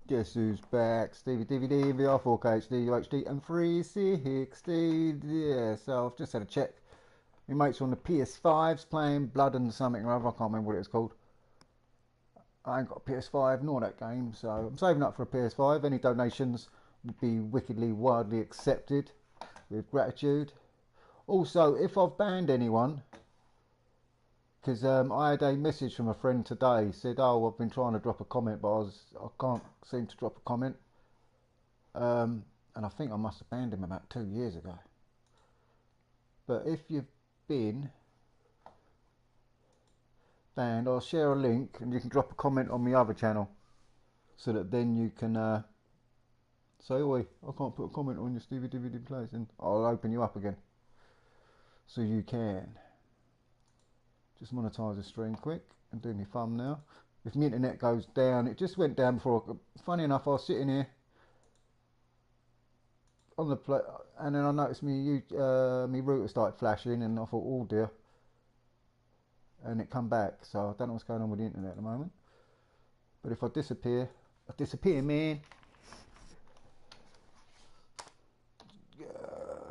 Guess who's back? Stevie DVD, VR, 4K HD, UHD, and 360. Yeah, so I've just had a check. My mates on the PS5's playing Blood and something or other. I can't remember what it's called. I ain't got a PS5 nor that game, so I'm saving up for a PS5. Any donations would be wickedly, widely accepted with gratitude. Also, if I've banned anyone, because I had a message from a friend today, said, "Oh, I've been trying to drop a comment, but I can't seem to drop a comment." And I think I must have banned him about 2 years ago. But if you've been banned, I'll share a link and you can drop a comment on my other channel, so that then you can say, "Oi, I can't put a comment on your Stevie DVD plays," and I'll open you up again, so you can. Just monetize the stream quick and do my thumbnail. If my internet goes down, it just went down before. Funny enough, I was sitting here on the play, and then I noticed me router started flashing, and I thought, "Oh dear," and it come back. So I don't know what's going on with the internet at the moment. But if I disappear, man.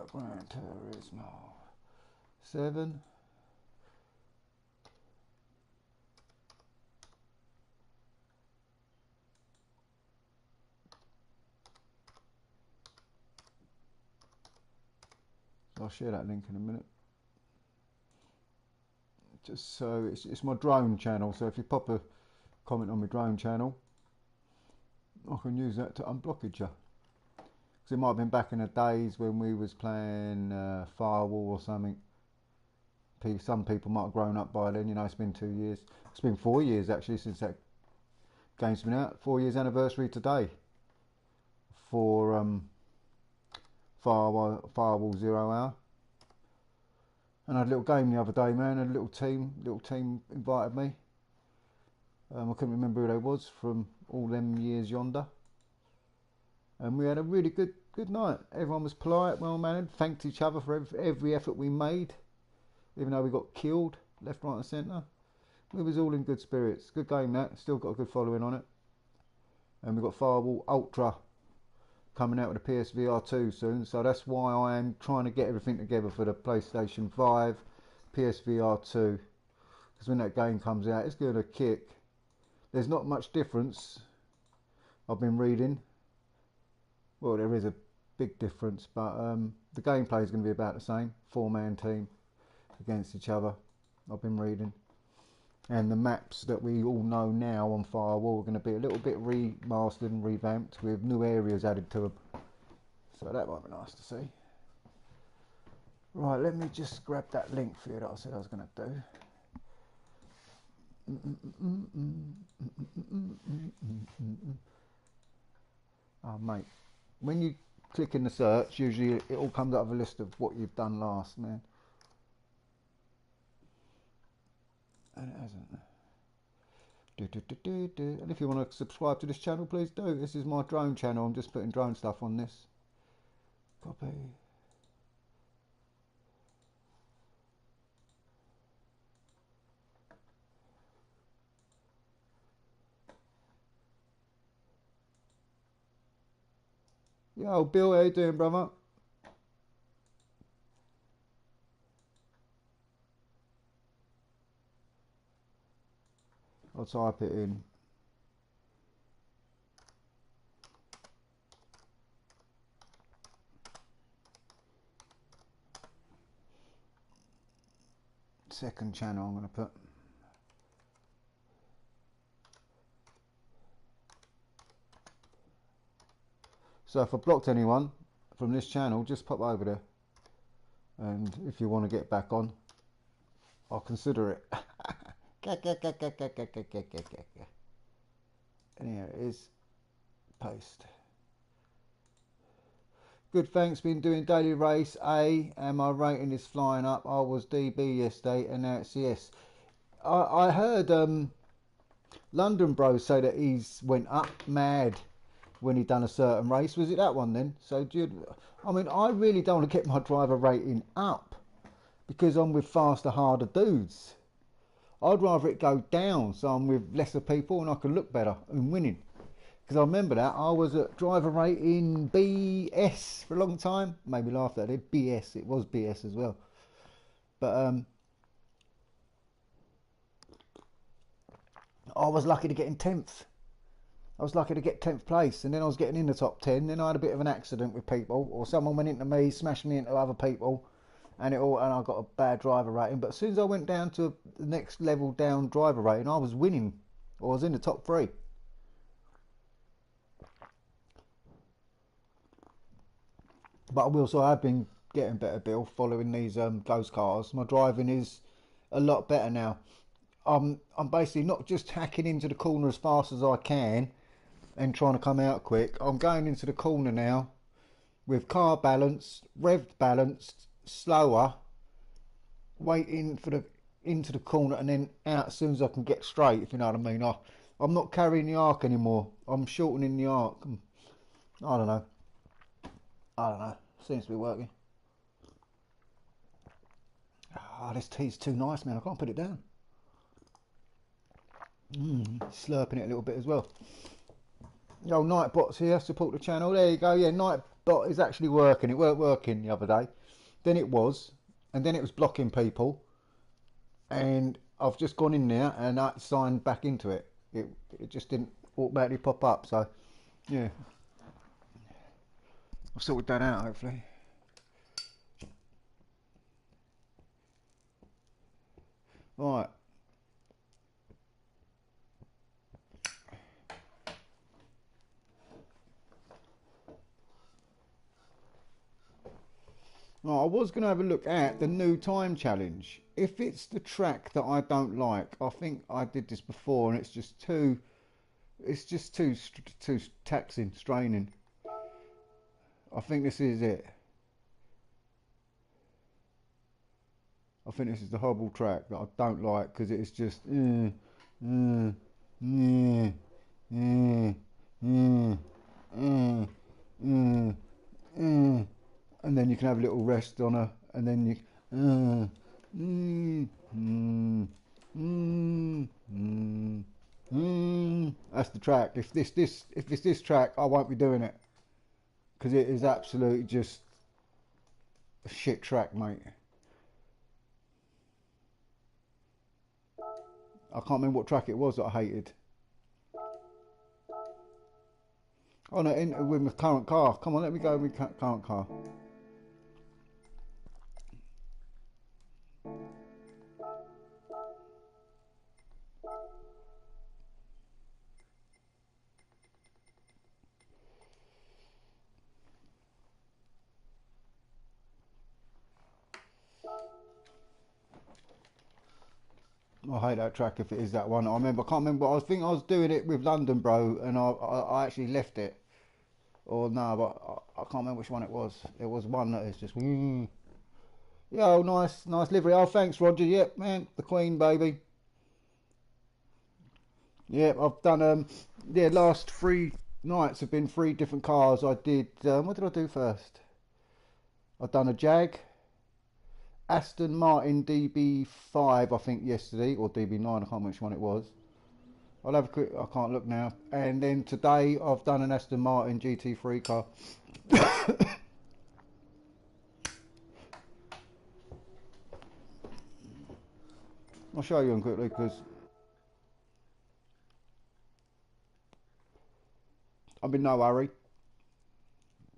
Gran Turismo 7. I'll share that link in a minute. Just so it's my drone channel, so if you pop a comment on my drone channel, I can use that to unblockage you. Because it might have been back in the days when we was playing Firewall or something. Some people might have grown up by then. You know, it's been 2 years. It's been 4 years actually since that game's been out. 4 years anniversary today for Firewall 0 Hour. And I had a little game the other day, man. A little team invited me. I couldn't remember who they was from all them years yonder. And we had a really good night. Everyone was polite, well mannered, thanked each other for every effort we made, even though we got killed left, right, and centre. We was all in good spirits. Good game that. Still got a good following on it. And we got Firewall Ultra coming out with a PSVR 2 soon, so that's why I am trying to get everything together for the PlayStation 5 PSVR 2, because when that game comes out it's going to kick. There's not much difference, I've been reading. Well, there is a big difference, but the gameplay is going to be about the same. 4-man team against each other, I've been reading. And the maps that we all know now on Firewall are going to be a little bit remastered and revamped with new areas added to them. So that might be nice to see. Right, let me just grab that link for you that I said I was going to do. Oh mate, when you click in the search, usually it all comes up with a list of what you've done last, man. And it hasn't. And if you want to subscribe to this channel, please do. This is my drone channel. I'm just putting drone stuff on this. Copy. Yo, Bill, how you doing, brother? I'll type it in. Second channel I'm going to put. So if I blocked anyone from this channel, just pop over there. And if you want to get back on, I'll consider it. And here it is. Paste. Good, thanks. Been doing daily race A, and my rating is flying up. I was DB yesterday, and now it's CS. I heard London Bros say that he's went up mad when he done a certain race. Was it that one then? So, I mean, I really don't want to get my driver rating up because I'm with faster, harder dudes. I'd rather it go down so I'm with lesser people and I can look better and winning. Because I remember that I was at driver rating BS for a long time. Made me laugh at it. BS. It was BS as well. But I was lucky to get in 10th. I was lucky to get 10th place, and then I was getting in the top 10. Then I had a bit of an accident with people, or someone went into me, smashed me into other people, and I got a bad driver rating. But as soon as I went down to the next level down driver rating, I was winning. I was in the top 3. But I will say I've been getting better, Bill, following these those cars. My driving is a lot better now. I'm basically not just hacking into the corner as fast as I can and trying to come out quick. I'm going into the corner now with car balanced, revved balanced, slower, waiting for the into the corner and then out as soon as I can get straight, if you know what I mean. I'm not carrying the arc anymore. I'm shortening the arc. I don't know. Seems to be working. This tea's too nice, man. I can't put it down. Slurping it a little bit as well. The old Nightbot's here, support the channel. There you go. Yeah, Nightbot is actually working. It weren't working the other day. Then it was. And then it was blocking people. And I've just gone in there and I signed back into it. It just didn't automatically pop up. So, yeah. I've sorted that out, hopefully. Right. Right, I was going to have a look at the new time challenge. If it's the track that I don't like, I think I did this before and it's just too taxing, straining. I think this is it. I think this is the horrible track that I don't like because it is just and then you can have a little rest on her, and then you that's the track. If it's this track, I won't be doing it because it is absolutely just a shit track, mate. I can't remember what track it was that I hated. Oh no, with my current car. Come on, let me go with my current car. I hate that track if it is that one. I can't remember. I think I was doing it with London Bro, and I actually left it. Or no, but I can't remember which one it was. It was one that is just. Yo, nice livery. Oh, thanks, Roger. Yep, man, the Queen, baby. Yep, I've done. Yeah, last 3 nights have been 3 different cars. I did. What did I do first? I've done a Jag. Aston Martin DB5, I think, yesterday, or DB9, I can't remember which one it was. I'll have a quick, I can't look now. And then today I've done an Aston Martin GT3 car. I'll show you them quickly because I'm in no hurry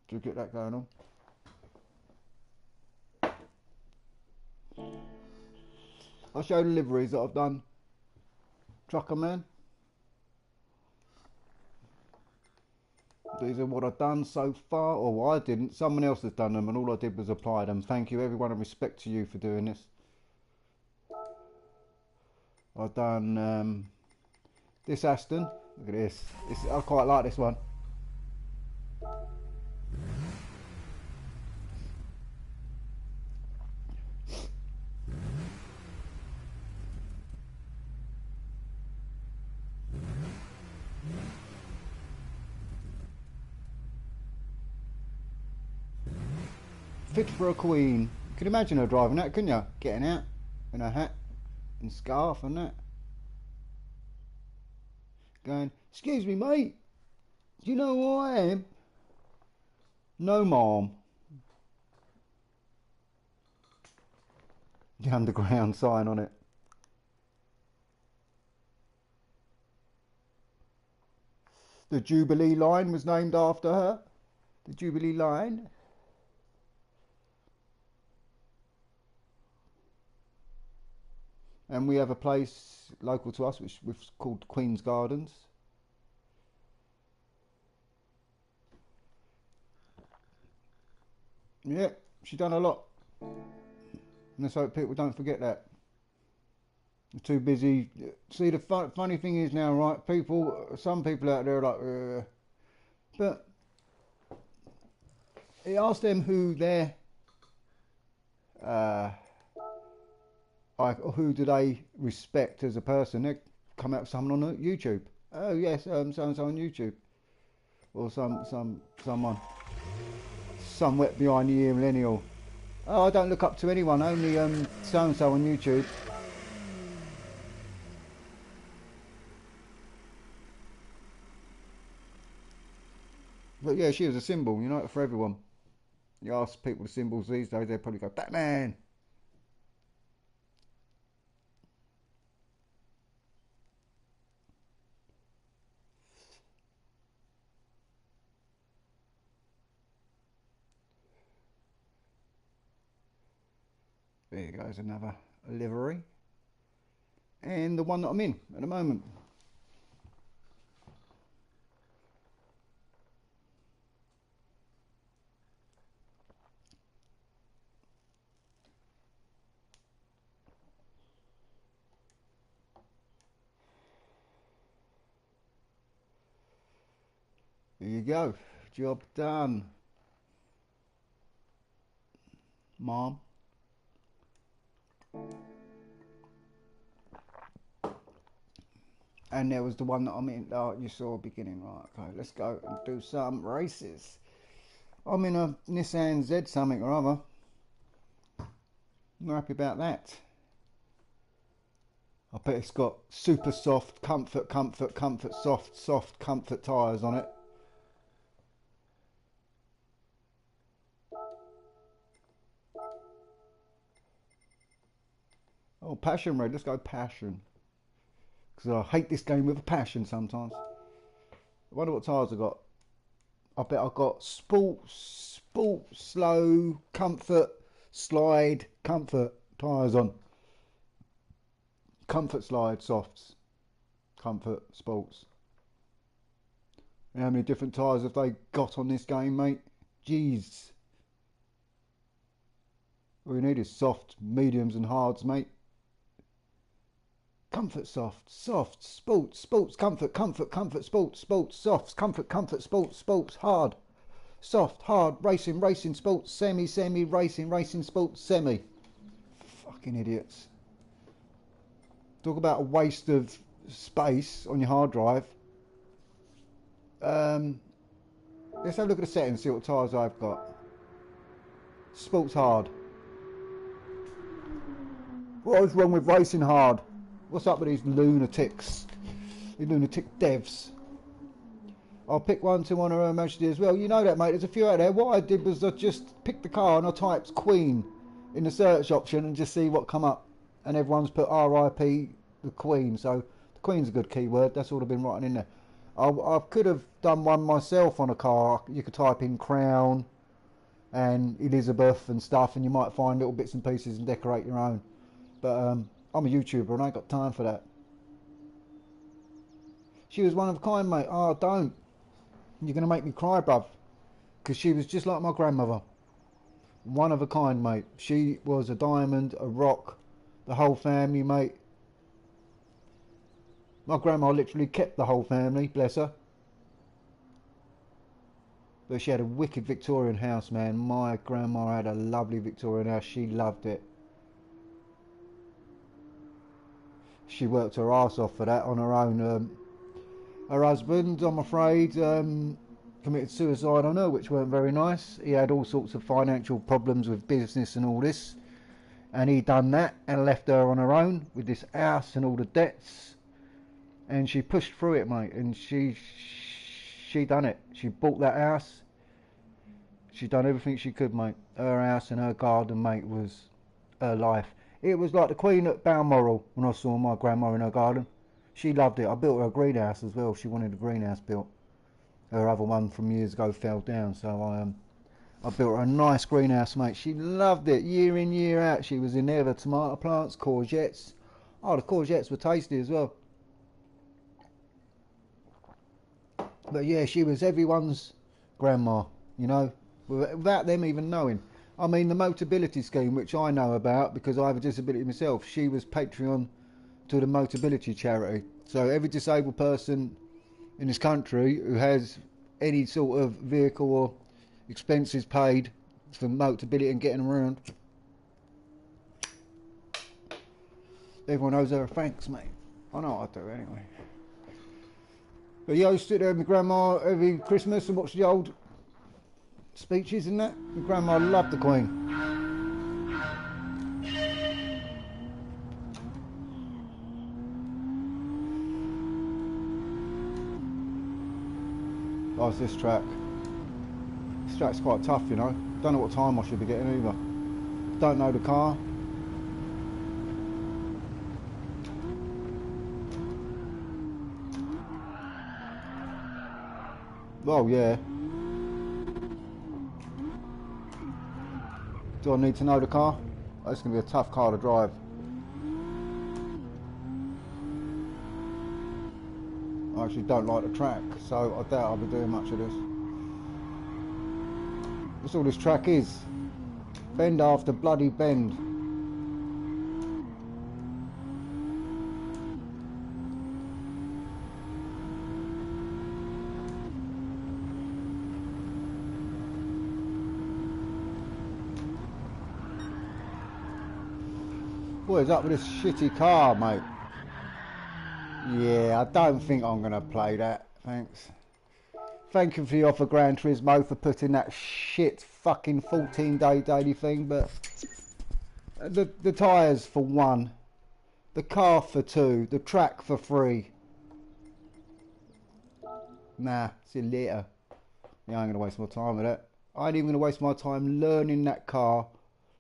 to get that going on. I'll show the liveries that I've done. Trucker Man. These are what I've done so far, or I didn't. Someone else has done them, and all I did was apply them. Thank you, everyone, and respect to you for doing this. I've done this Aston. Look at this. I quite like this one. Fit for a queen. You can imagine her driving that, couldn't you? Getting out in her hat and scarf and that. Going, excuse me, mate. Do you know who I am? No, mom. The underground sign on it. The Jubilee line was named after her. The Jubilee line. And we have a place local to us which was called Queen's Gardens. Yeah, she done a lot. And let's hope people don't forget that. They're too busy. See, the funny thing is now, right? Some people out there are like, but he asked them who their, who do they respect as a person. They come out with someone on YouTube. Oh yes, so and so on YouTube, or someone. Some wet behind the ear millennial. Oh, I don't look up to anyone, only so and so on YouTube. But yeah, she was a symbol, you know, for everyone. You ask people the symbols these days, they'd probably go, Batman! There goes another livery. And the one that I'm in at the moment. There you go. Job done. Mom. And there was the one that I'm in, you saw beginning. Right, okay, let's go and do some races. I'm in a Nissan Z something or other. I'm happy about that. I bet it's got super soft, comfort, soft comfort tyres on it. Oh, passion red, let's go passion. Because I hate this game with a passion sometimes. I wonder what tyres I got. I bet I got sport, slow, comfort, slide, comfort tyres on. Comfort, slide, softs. Comfort, sports. How many different tyres have they got on this game, mate? Jeez. All you need is soft, mediums and hards, mate. Comfort, soft, sports, comfort, sports, softs, comfort, sports, hard, soft, hard, racing, sports, semi, racing, sports, semi. Fucking idiots. Talk about a waste of space on your hard drive. Let's have a look at the settings, see what tyres I've got. Sports hard. What is wrong with racing hard? What's up with these lunatics? These lunatic devs. I'll pick one to one of her majesty as well. You know that, mate. There's a few out there. What I did was I just picked the car and I typed Queen in the search option and just see what come up. And everyone's put RIP the Queen. So the Queen's a good keyword. That's all I've been writing in there. I could have done one myself on a car. You could type in Crown and Elizabeth and stuff, and you might find little bits and pieces and decorate your own. But I'm a YouTuber and I ain't got time for that. She was one of a kind, mate. Oh, don't. You're going to make me cry, bruv. Because she was just like my grandmother. One of a kind, mate. She was a diamond, a rock, the whole family, mate. My grandma literally kept the whole family, bless her. But she had a wicked Victorian house, man. My grandma had a lovely Victorian house. She loved it. She worked her arse off for that on her own. Her husband, I'm afraid, committed suicide on her, which weren't very nice. He had all sorts of financial problems with business and all this. And he done that and left her on her own with this house and all the debts. And she pushed through it, mate. And she she done it. She bought that house. She done everything she could, mate. Her house and her garden, mate, was her life. It was like the Queen at Balmoral when I saw my grandma in her garden. She loved it. I built her a greenhouse as well. She wanted a greenhouse built. Her other one from years ago fell down, so I built her a nice greenhouse, mate. She loved it. Year in, year out, she was in there. The tomato plants, courgettes. Oh, the courgettes were tasty as well. But yeah, she was everyone's grandma, you know, without them even knowing. I mean, the Motability scheme, which I know about because I have a disability myself, she was Patreon to the Motability charity. So every disabled person in this country who has any sort of vehicle or expenses paid for Motability and getting around, everyone owes her a thanks, mate. I know I do anyway. But yeah, I used to sit there with my grandma every Christmas and watch the old speeches and that. My grandma loved the Queen. Oh, it's this track. This track's quite tough, you know. Don't know what time I should be getting either. Don't know the car. Well, yeah. Do I need to know the car? Oh, it's going to be a tough car to drive. I actually don't like the track, so I doubt I'll be doing much of this. That's all this track is. Bend after bloody bend. What is up with this shitty car, mate? Yeah, I don't think I'm going to play that, thanks. Thank you for the offer, Gran Turismo, for putting that shit fucking 14-day daily thing, but the tyres for 1, the car for 2, the track for 3. Nah, see you later. Yeah, I ain't going to waste my time with that. I ain't even going to waste my time learning that car,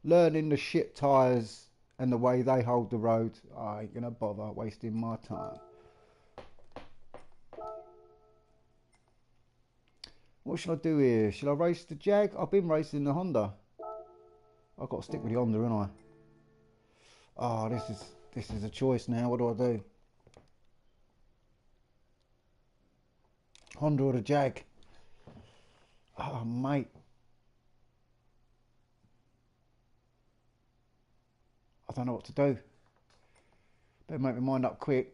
learning the shit tyres and the way they hold the road. I ain't going to bother wasting my time. What should I do here? Should I race the Jag? I've been racing the Honda. I've got to stick with the Honda, haven't I? Oh, this is a choice now. What do I do? Honda or the Jag? Oh, mate. I don't know what to do. Better make my mind up quick.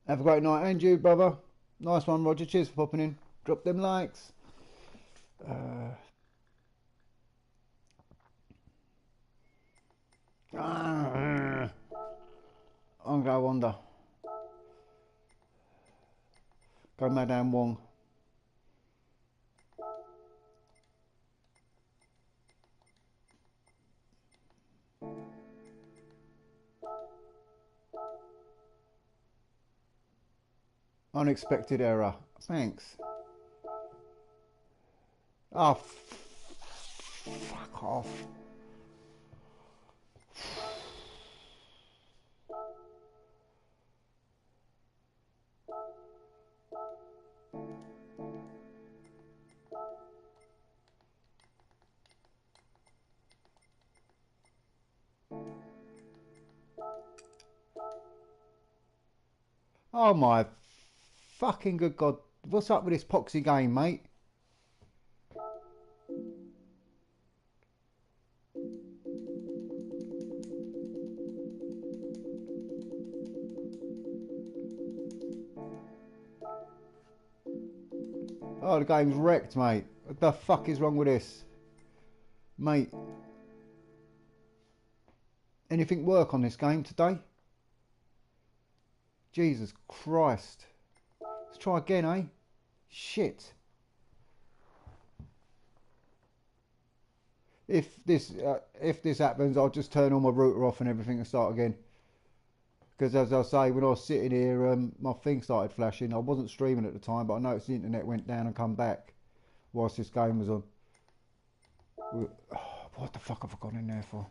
Have a great night, and you, brother. Nice one, Roger. Cheers for popping in. Drop them likes. I'm going to go Honda. Go Madame Wong. Unexpected error. Thanks. Oh, fuck off. Oh my fucking good God. What's up with this poxy game, mate? Oh, the game's wrecked, mate. What the fuck is wrong with this? Mate. Anything work on this game today? Jesus Christ. Let's try again, eh? Shit. If this happens, I'll just turn all my router off and everything and start again. Because as I say, when I was sitting here, my thing started flashing. I wasn't streaming at the time, but I noticed the internet went down and come back whilst this game was on. Oh, what the fuck have I gone in there for?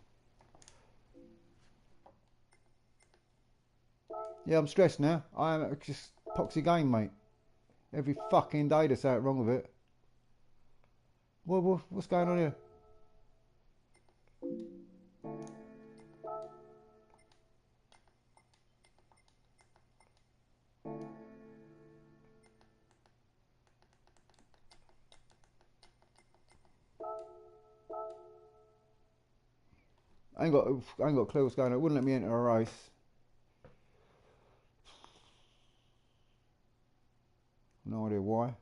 Yeah, I'm stressed now. I am just poxy game, mate. Every fucking day there's something wrong with it. What's going on here? I ain't got a clue what's going on. It wouldn't let me enter a race. No idea why.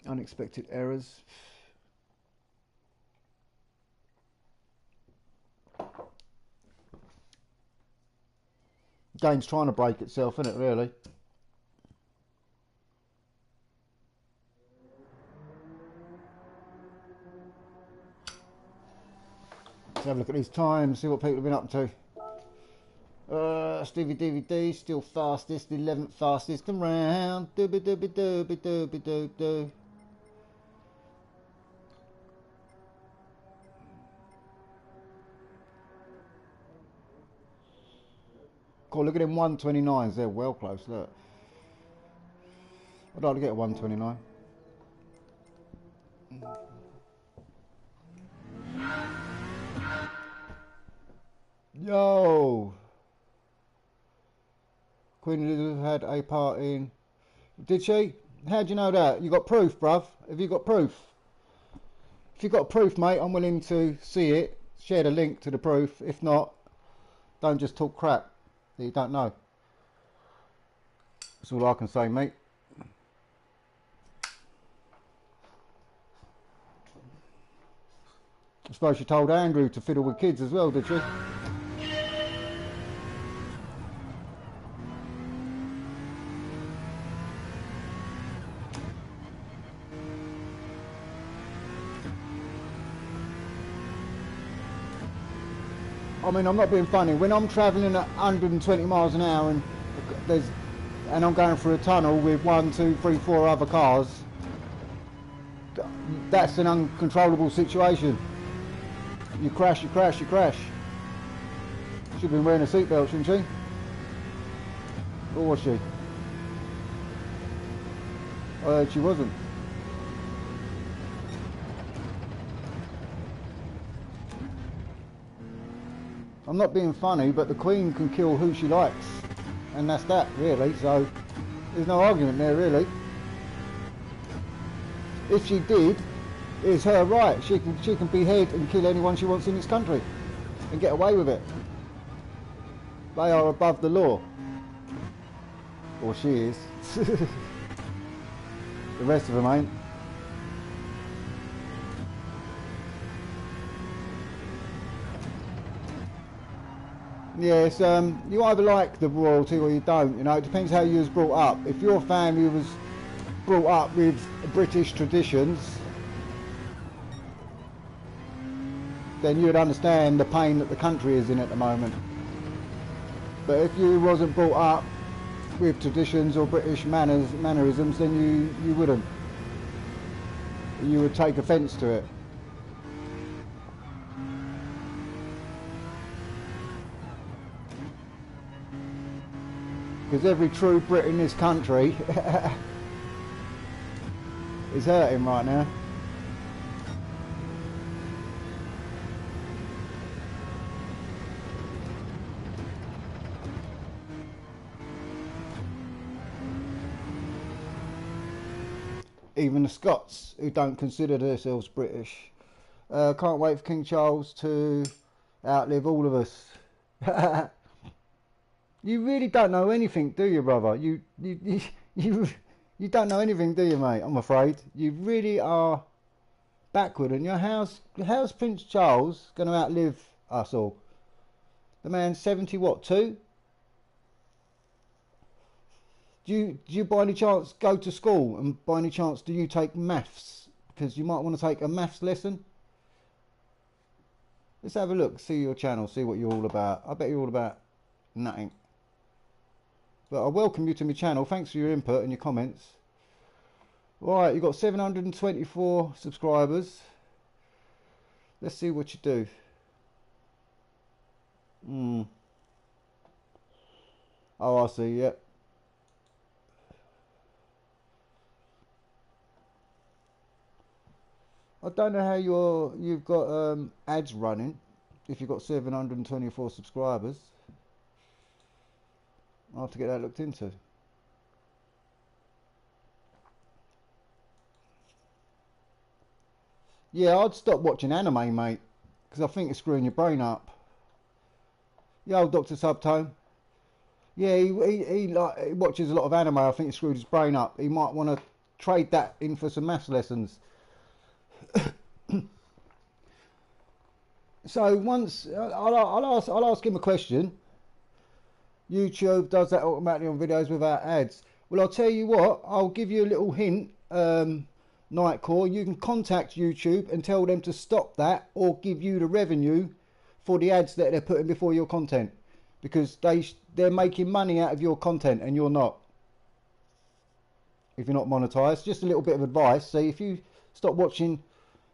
Unexpected errors. Game's trying to break itself, isn't it, really? Let's have a look at these times, see what people have been up to. Stevie DVD, still fastest, 11th fastest around. Dooby dooby dooby dooby doo doo. Cool, look at them 129s, they're well close, look. I'd like to get a 129. Yo! Queen Elizabeth had a part in... Did she? How do you know that? You got proof, bruv? Have you got proof? If you've got proof, mate, I'm willing to see it. Share the link to the proof. If not, don't just talk crap that you don't know. That's all I can say, mate. I suppose she told Andrew to fiddle with kids as well, did she? I mean, I'm not being funny. When I'm travelling at 120 miles an hour and I'm going through a tunnel with 1, 2, 3, 4 other cars, that's an uncontrollable situation. You crash, you crash, you crash. She'd have been wearing a seatbelt, shouldn't she? Or was she? I heard she wasn't. I'm not being funny, but the Queen can kill who she likes. And that's that, really. So, there's no argument there, really. If she did, it's her right. She can behead and kill anyone she wants in this country. And get away with it. They are above the law. Or she is. The rest of them ain't. Yes, you either like the royalty or you don't, you know, it depends how you was brought up. If your family was brought up with British traditions, then you'd understand the pain that the country is in at the moment. But if you wasn't brought up with traditions or British mannerisms, then you wouldn't. You would take offence to it. Because every true Brit in this country is hurting right now. Even the Scots, who don't consider themselves British. Can't wait for King Charles to outlive all of us. You really don't know anything, do you, brother? You You don't know anything, do you, mate? I'm afraid. You really are backward. And how's Prince Charles going to outlive us all? The man's 70, what, 2? Do you by any chance go to school, and by any chance do you take maths? Because you might want to take a maths lesson. Let's have a look, see your channel, see what you're all about. I bet you're all about nothing. But I welcome you to my channel. Thanks for your input and your comments. Right, you've got 724 subscribers. Let's see what you do. Oh, I see, yep. I don't know how you've got ads running if you've got 724 subscribers. I'll have to get that looked into. Yeah, I'd stop watching anime, mate, because I think it's screwing your brain up. Yeah, old Dr. Subtone. Yeah, he watches a lot of anime. I think it screwed his brain up. He might want to trade that in for some maths lessons. So once I'll ask him a question. YouTube does that automatically on videos without ads. Well, I'll tell you what, I'll give you a little hint, Nightcore. You can contact YouTube and tell them to stop that, or give you the revenue for the ads that they're putting before your content, because they're making money out of your content and you're not. If you're not monetized, just a little bit of advice. See, if you stop watching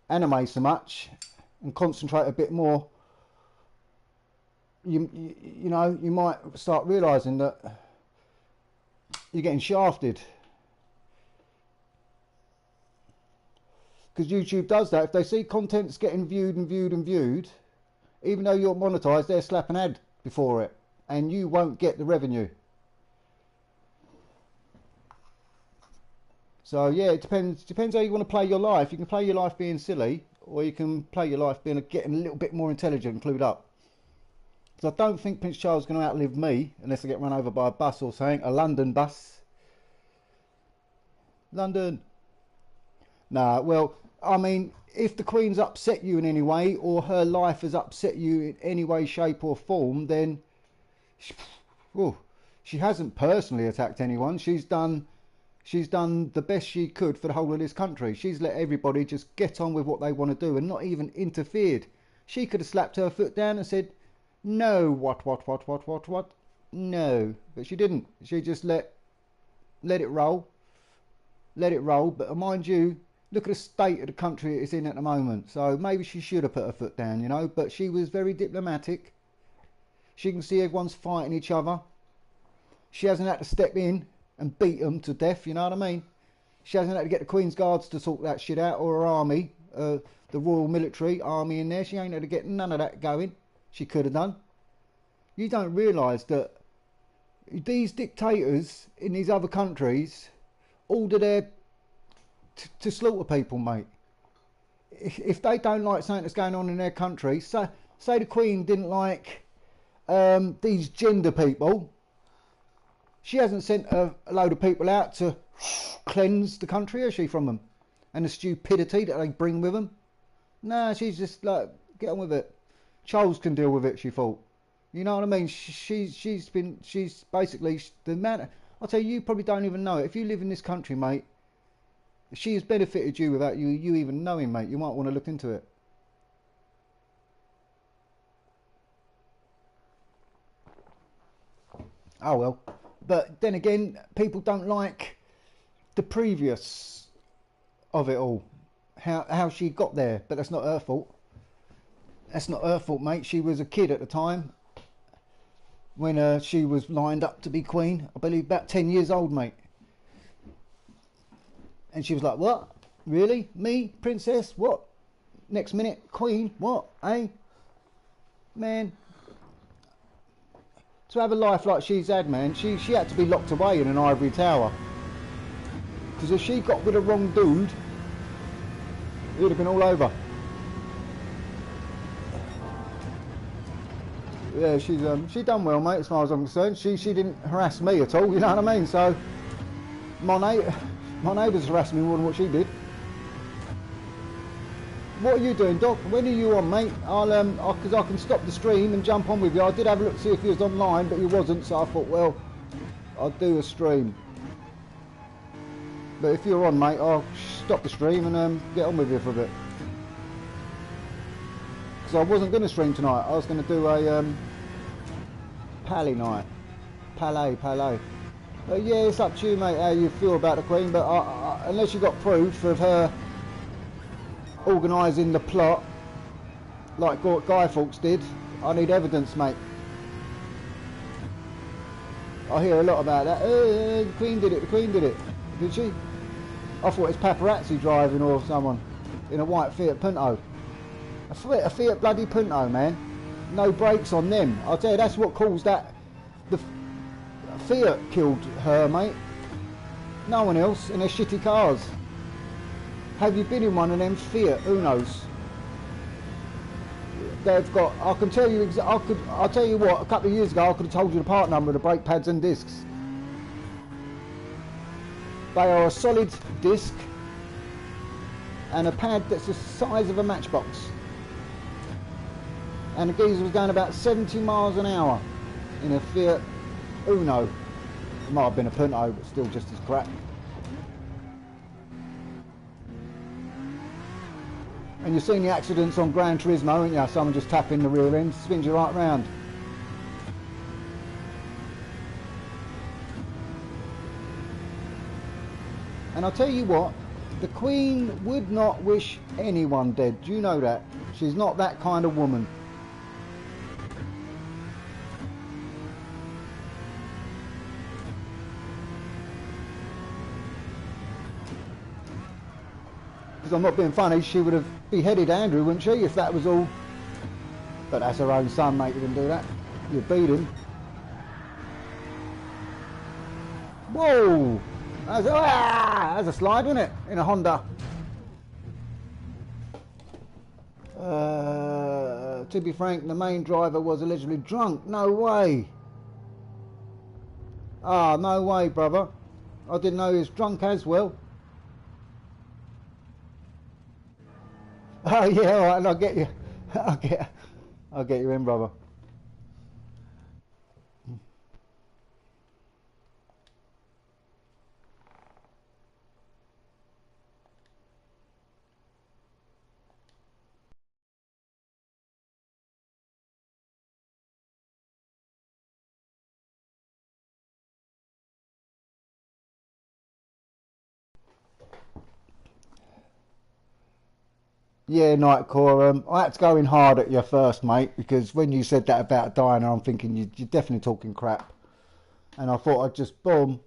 anime so much and concentrate a bit more, you know, you might start realizing that you're getting shafted, because YouTube does that. If they see content's getting viewed and viewed and viewed, even though you're monetized, they'll slap an ad before it and you won't get the revenue. So yeah, it depends how you want to play your life. You can play your life being silly, or you can play your life being getting a little bit more intelligent and clued up. Because I don't think Prince Charles is going to outlive me unless I get run over by a bus or something, a London bus. London. Nah, well, I mean, if the Queen's upset you in any way, or her life has upset you in any way, shape or form, then she hasn't personally attacked anyone. She's done the best she could for the whole of this country. She's let everybody just get on with what they want to do and not even interfered. She could have slapped her foot down and said, no, what, no. But she didn't. She just let it roll. Let it roll. But mind you, look at the state of the country it's in at the moment. So maybe she should have put her foot down, you know. But she was very diplomatic. She can see everyone's fighting each other. She hasn't had to step in and beat them to death, you know what I mean? She hasn't had to get the Queen's Guards to sort that shit out, or her army, the Royal Military Army in there. She ain't had to get none of that going. She could have done. You don't realise that these dictators in these other countries order their to slaughter people, mate. If they don't like something that's going on in their country, say the Queen didn't like these gender people, she hasn't sent a load of people out to cleanse the country, has she, from them? And the stupidity that they bring with them? Nah, she's just like, get on with it. Charles can deal with it, she thought. You know what I mean? She's basically the man. I'll tell you, you probably don't even know it. If you live in this country, mate, she has benefited you without you even knowing, mate. You might want to look into it. Oh well. But then again, people don't like the previous of it all. How she got there. But that's not her fault. That's not her fault, mate. She was a kid at the time when she was lined up to be queen. I believe about 10 years old, mate. And she was like, what? Really? Me? Princess? What? Next minute, queen? What? Eh? Man. To have a life like she's had, man, she had to be locked away in an ivory tower. Because if she got with the wrong dude, it would have been all over. Yeah, she done well, mate, as far as I'm concerned. She didn't harass me at all, you know what I mean? So, Monet, My neighbour's harassing me more than what she did. What are you doing, Doc? When are you on, mate? Because I can stop the stream and jump on with you. I did have a look to see if you was online, but you wasn't, so I thought, well, I'll do a stream. But if you're on, mate, I'll stop the stream and get on with you for a bit. Because I wasn't going to stream tonight. I was going to do a Pally night. Palais. But yeah, it's up to you, mate, how you feel about the Queen. But unless you got proof of her organising the plot, like Guy Fawkes did, I need evidence, mate. I hear a lot about that. The Queen did it. Did she? I thought it was paparazzi driving or someone in a white Fiat Punto. A Fiat bloody Punto, man. No brakes on them. I'll tell you, that's what caused that. The Fiat killed her, mate. No one else in their shitty cars. Have you been in one of them Fiat Unos? They've got, I can tell you, I'll tell you what, a couple of years ago I could have told you the part number of the brake pads and discs. They are a solid disc and a pad that's the size of a matchbox. And the geezer was going about 70 miles an hour in a Fiat Uno. It might have been a Punto, but still just as crap. And you've seen the accidents on Gran Turismo, haven't you? Someone just tapping the rear end, spins you right round. And I'll tell you what, the Queen would not wish anyone dead. Do you know that? She's not that kind of woman. Because I'm not being funny, she would have beheaded Andrew, wouldn't she, if that was all. But that's her own son, mate, you wouldn't do that. You'd beat him. Whoa! That's a slide, wasn't it? In a Honda. To be frank, the main driver was allegedly drunk. No way. Ah, no way, brother. I didn't know he was drunk as well. Oh yeah, all right, and I'll get you. I'll get you in, brother. Yeah, Nightcore, I had to go in hard at you first, mate, because when you said that about Diana, I'm thinking you're definitely talking crap. And I thought I'd just, boom,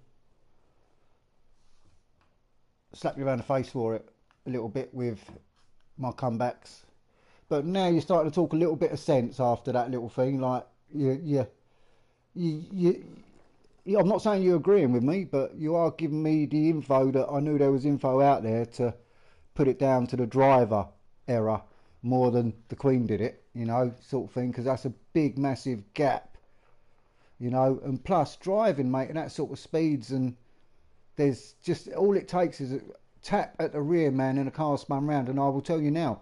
slap you around the face for it a little bit with my comebacks. But now you're starting to talk a little bit of sense after that little thing, like, I'm not saying you're agreeing with me, but you are giving me the info that I knew there was info out there to put it down to the driver error more than the Queen did it, you know, sort of thing, because that's a big massive gap, you know. And plus driving, mate, and that sort of speeds, and there's just, all it takes is a tap at the rear, man, and the car spun round. And I will tell you now,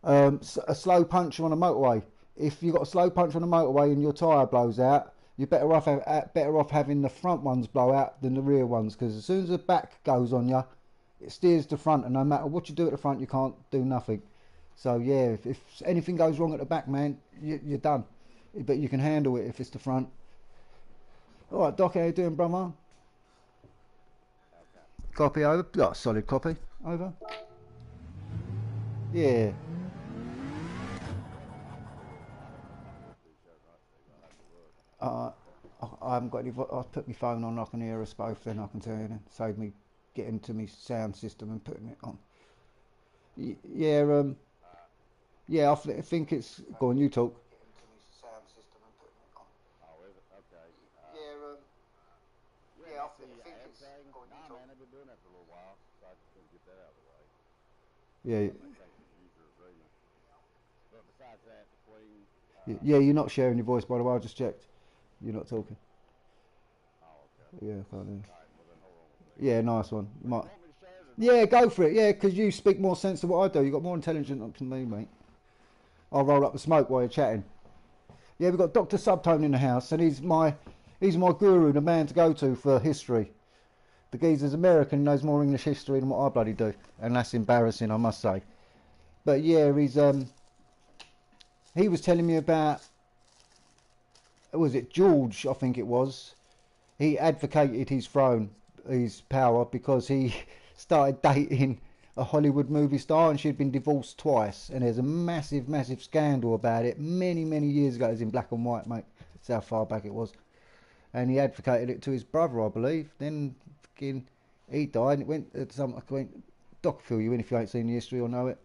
a slow puncher on a motorway, if you've got a slow puncher on a motorway and your tyre blows out, you're better off having the front ones blow out than the rear ones, because as soon as the back goes on you, it steers the front, and no matter what you do at the front, you can't do nothing. So yeah, if anything goes wrong at the back, man, you're done. But you can handle it if it's the front. All right, Doc, how you doing, brother? Copy over. Got a solid copy over. Yeah. I haven't got any. I've put my phone on. I can hear us both. Then I can tell you. Then save me getting to my sound system and putting it on. Yeah. Yeah. I think it's. Go on. You talk. Yeah, I think it's. Go on, you talk. Man, I've been doing that for a little while, so I just couldn't get that out of the way. Yeah. But besides that, the Queen. Yeah, you're not sharing your voice, by the way. I just checked. You're not talking. Oh, okay. Yeah, I can't hear. Yeah, nice one. You might. Yeah, go for it. Yeah, because you speak more sense than what I do. You've got more intelligence than me, mate. I'll roll up the smoke while you're chatting. Yeah, we've got Dr. Subtone in the house, and he's my guru, the man to go to for history. The geezer's American, knows more English history than what I bloody do, and that's embarrassing, I must say. But yeah, he was telling me about, was it George? I think it was. He advocated his throne, his power, because he started dating a Hollywood movie star, and she'd been divorced twice. And there's a massive, massive scandal about it. Many, many years ago, it was in black and white, mate. That's how far back it was. And he advocated it to his brother, I believe. Then he died, and it went to Doc will fill you in if you ain't seen the history or know it.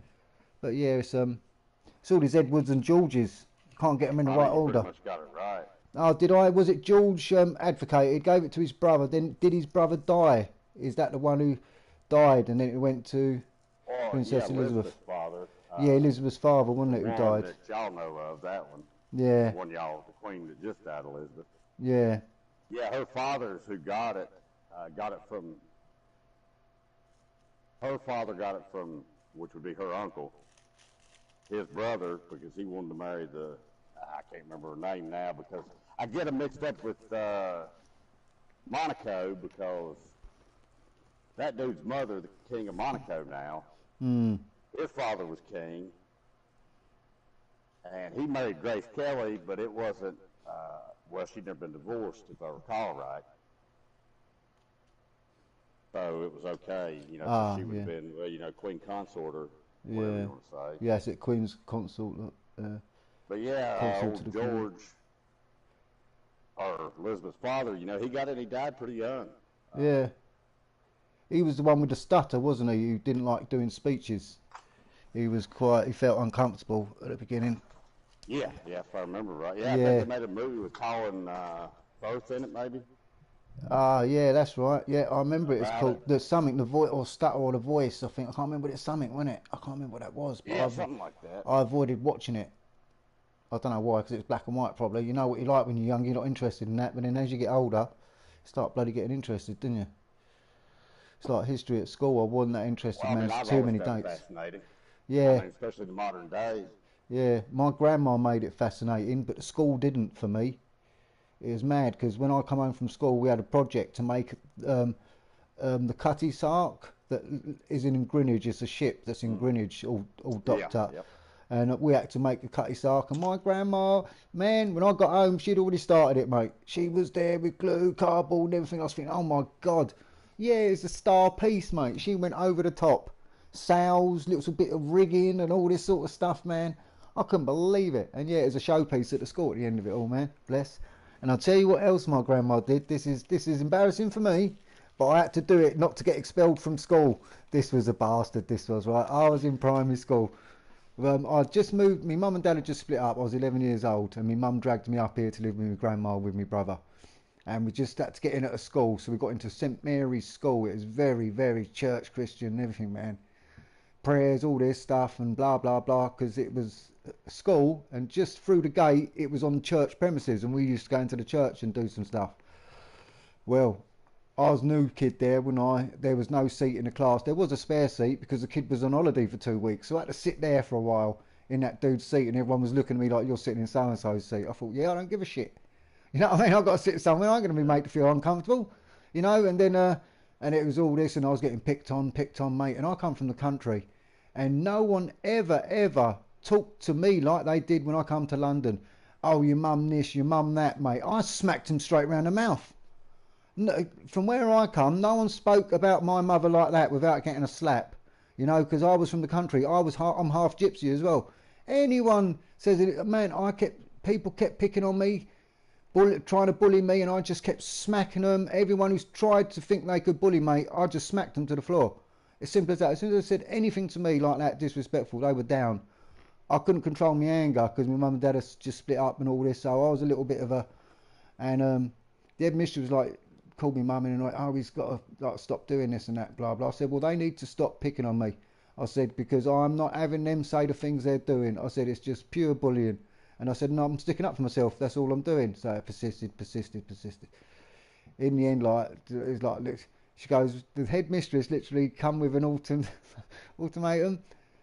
But yeah, it's all these Edwards and Georges. Can't get them in the right order. Pretty much got it right. Oh, did I? Was it George advocated, gave it to his brother, then did his brother die? Is that the one who died, and then it went to Princess Elizabeth? Elizabeth's father. Yeah, Elizabeth's father, wasn't it, who died? That y'all know of, that one. Yeah. The one y'all, the queen that just died, Elizabeth. Yeah. Yeah, her father's who got it from, her father got it from, which would be her uncle, his brother, because he wanted to marry I can't remember her name now, because I get them mixed up with Monaco, because that dude's mother, the king of Monaco now, his father was king, and he married Grace Kelly, but it wasn't, well, she'd never been divorced, if I recall right. So it was okay, you know, so she would have been, well, you know, queen consort or whatever you want to say. Yes, it queen's consort. But yeah, old George, or Elizabeth's father, you know, he got it, he died pretty young. Yeah. He was the one with the stutter, wasn't he? Who didn't like doing speeches. He felt uncomfortable at the beginning. Yeah, if I remember right. Yeah, I think they made a movie with Colin Firth in it, maybe. Yeah, that's right. Yeah, I remember it's called there's something, the voice or stutter or the voice. I think I can't remember. It's something, wasn't it? I can't remember what that was. But something like that. I avoided watching it. I don't know why, because it's black and white probably. You know what you like when you're young, you're not interested in that. But then as you get older, you start bloody getting interested, didn't you? It's like history at school. I wasn't that interested, man. It's too many dates. Fascinating. Yeah. I mean, especially the modern days. Yeah, my grandma made it fascinating, but the school didn't for me. It was mad, because when I come home from school, we had a project to make the Cutty Sark that is in Greenwich. It's a ship that's in Greenwich, all docked up. Yep. And we had to make the Cutty Sark. And my grandma, man, when I got home, she'd already started it, mate. She was there with glue, cardboard, and everything. I was thinking, oh my God. Yeah, it's a star piece, mate. She went over the top. Sails, little bit of rigging and all this sort of stuff, man. I couldn't believe it. And yeah, it was a showpiece at the school at the end of it all, man. Bless. And I'll tell you what else my grandma did. This is embarrassing for me, but I had to do it not to get expelled from school. This was a bastard, this was, right? I was in primary school. I just moved, my mum and dad had just split up. I was 11 years old, and my mum dragged me up here to live with my grandma with my brother. And we just had to get in at a school, so we got into St Mary's School. It was very, very church Christian and everything, man. Prayers, all this stuff, and blah, blah, blah, because it was school, and just through the gate it was on church premises, and we used to go into the church and do some stuff. Well, I was a new kid there there was no seat in the class. There was a spare seat because the kid was on holiday for 2 weeks, so I had to sit there for a while in that dude's seat, and everyone was looking at me like, you're sitting in so and so's seat. I thought, yeah, I don't give a shit, you know what I mean? I've got to sit somewhere. I'm going to be made to feel uncomfortable, you know. And then and it was all this, and I was getting picked on, mate. And I come from the country, and no one ever talked to me like they did when I come to London. Oh, your mum this, your mum that, mate. I smacked him straight round the mouth. No, from where I come, no one spoke about my mother like that without getting a slap, you know, because I was from the country. I'm half gypsy as well. Anyone says it, man, people kept picking on me, trying to bully me, and I just kept smacking them. Everyone who's tried to think they could bully me, I just smacked them to the floor. As simple as that. As soon as they said anything to me like that, disrespectful, they were down. I couldn't control my anger because my mum and dad had just split up and all this, so I was a little bit of a... And the headmistress was like, called me mum in and like, oh, he's got to like, stop doing this and that, blah, blah. I said, well, they need to stop picking on me. I said, because I'm not having them say the things they're doing. I said, it's just pure bullying. And I said, no, I'm sticking up for myself. That's all I'm doing. So it persisted. In the end, like, it was like, She goes, the headmistress literally come with an ultimatum.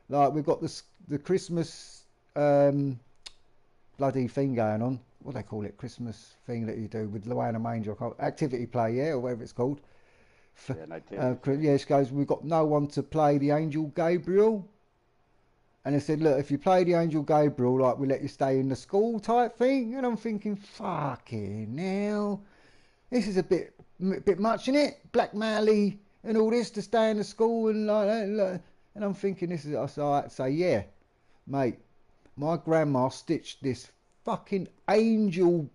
Like, we've got the Christmas bloody thing going on. What do they call it? Christmas thing that you do with Luana Manger. Activity play, yeah, or whatever it's called. Yeah, she goes, we've got no one to play the Angel Gabriel. And they said, look, if you play the Angel Gabriel, like, we let you stay in the school type thing. And I'm thinking, fucking hell. This is a bit much, isn't it? Blackmail-y and all this to stay in the school and like that. And I'm thinking, this is, so I had to say, yeah, mate, my grandma stitched this fucking angel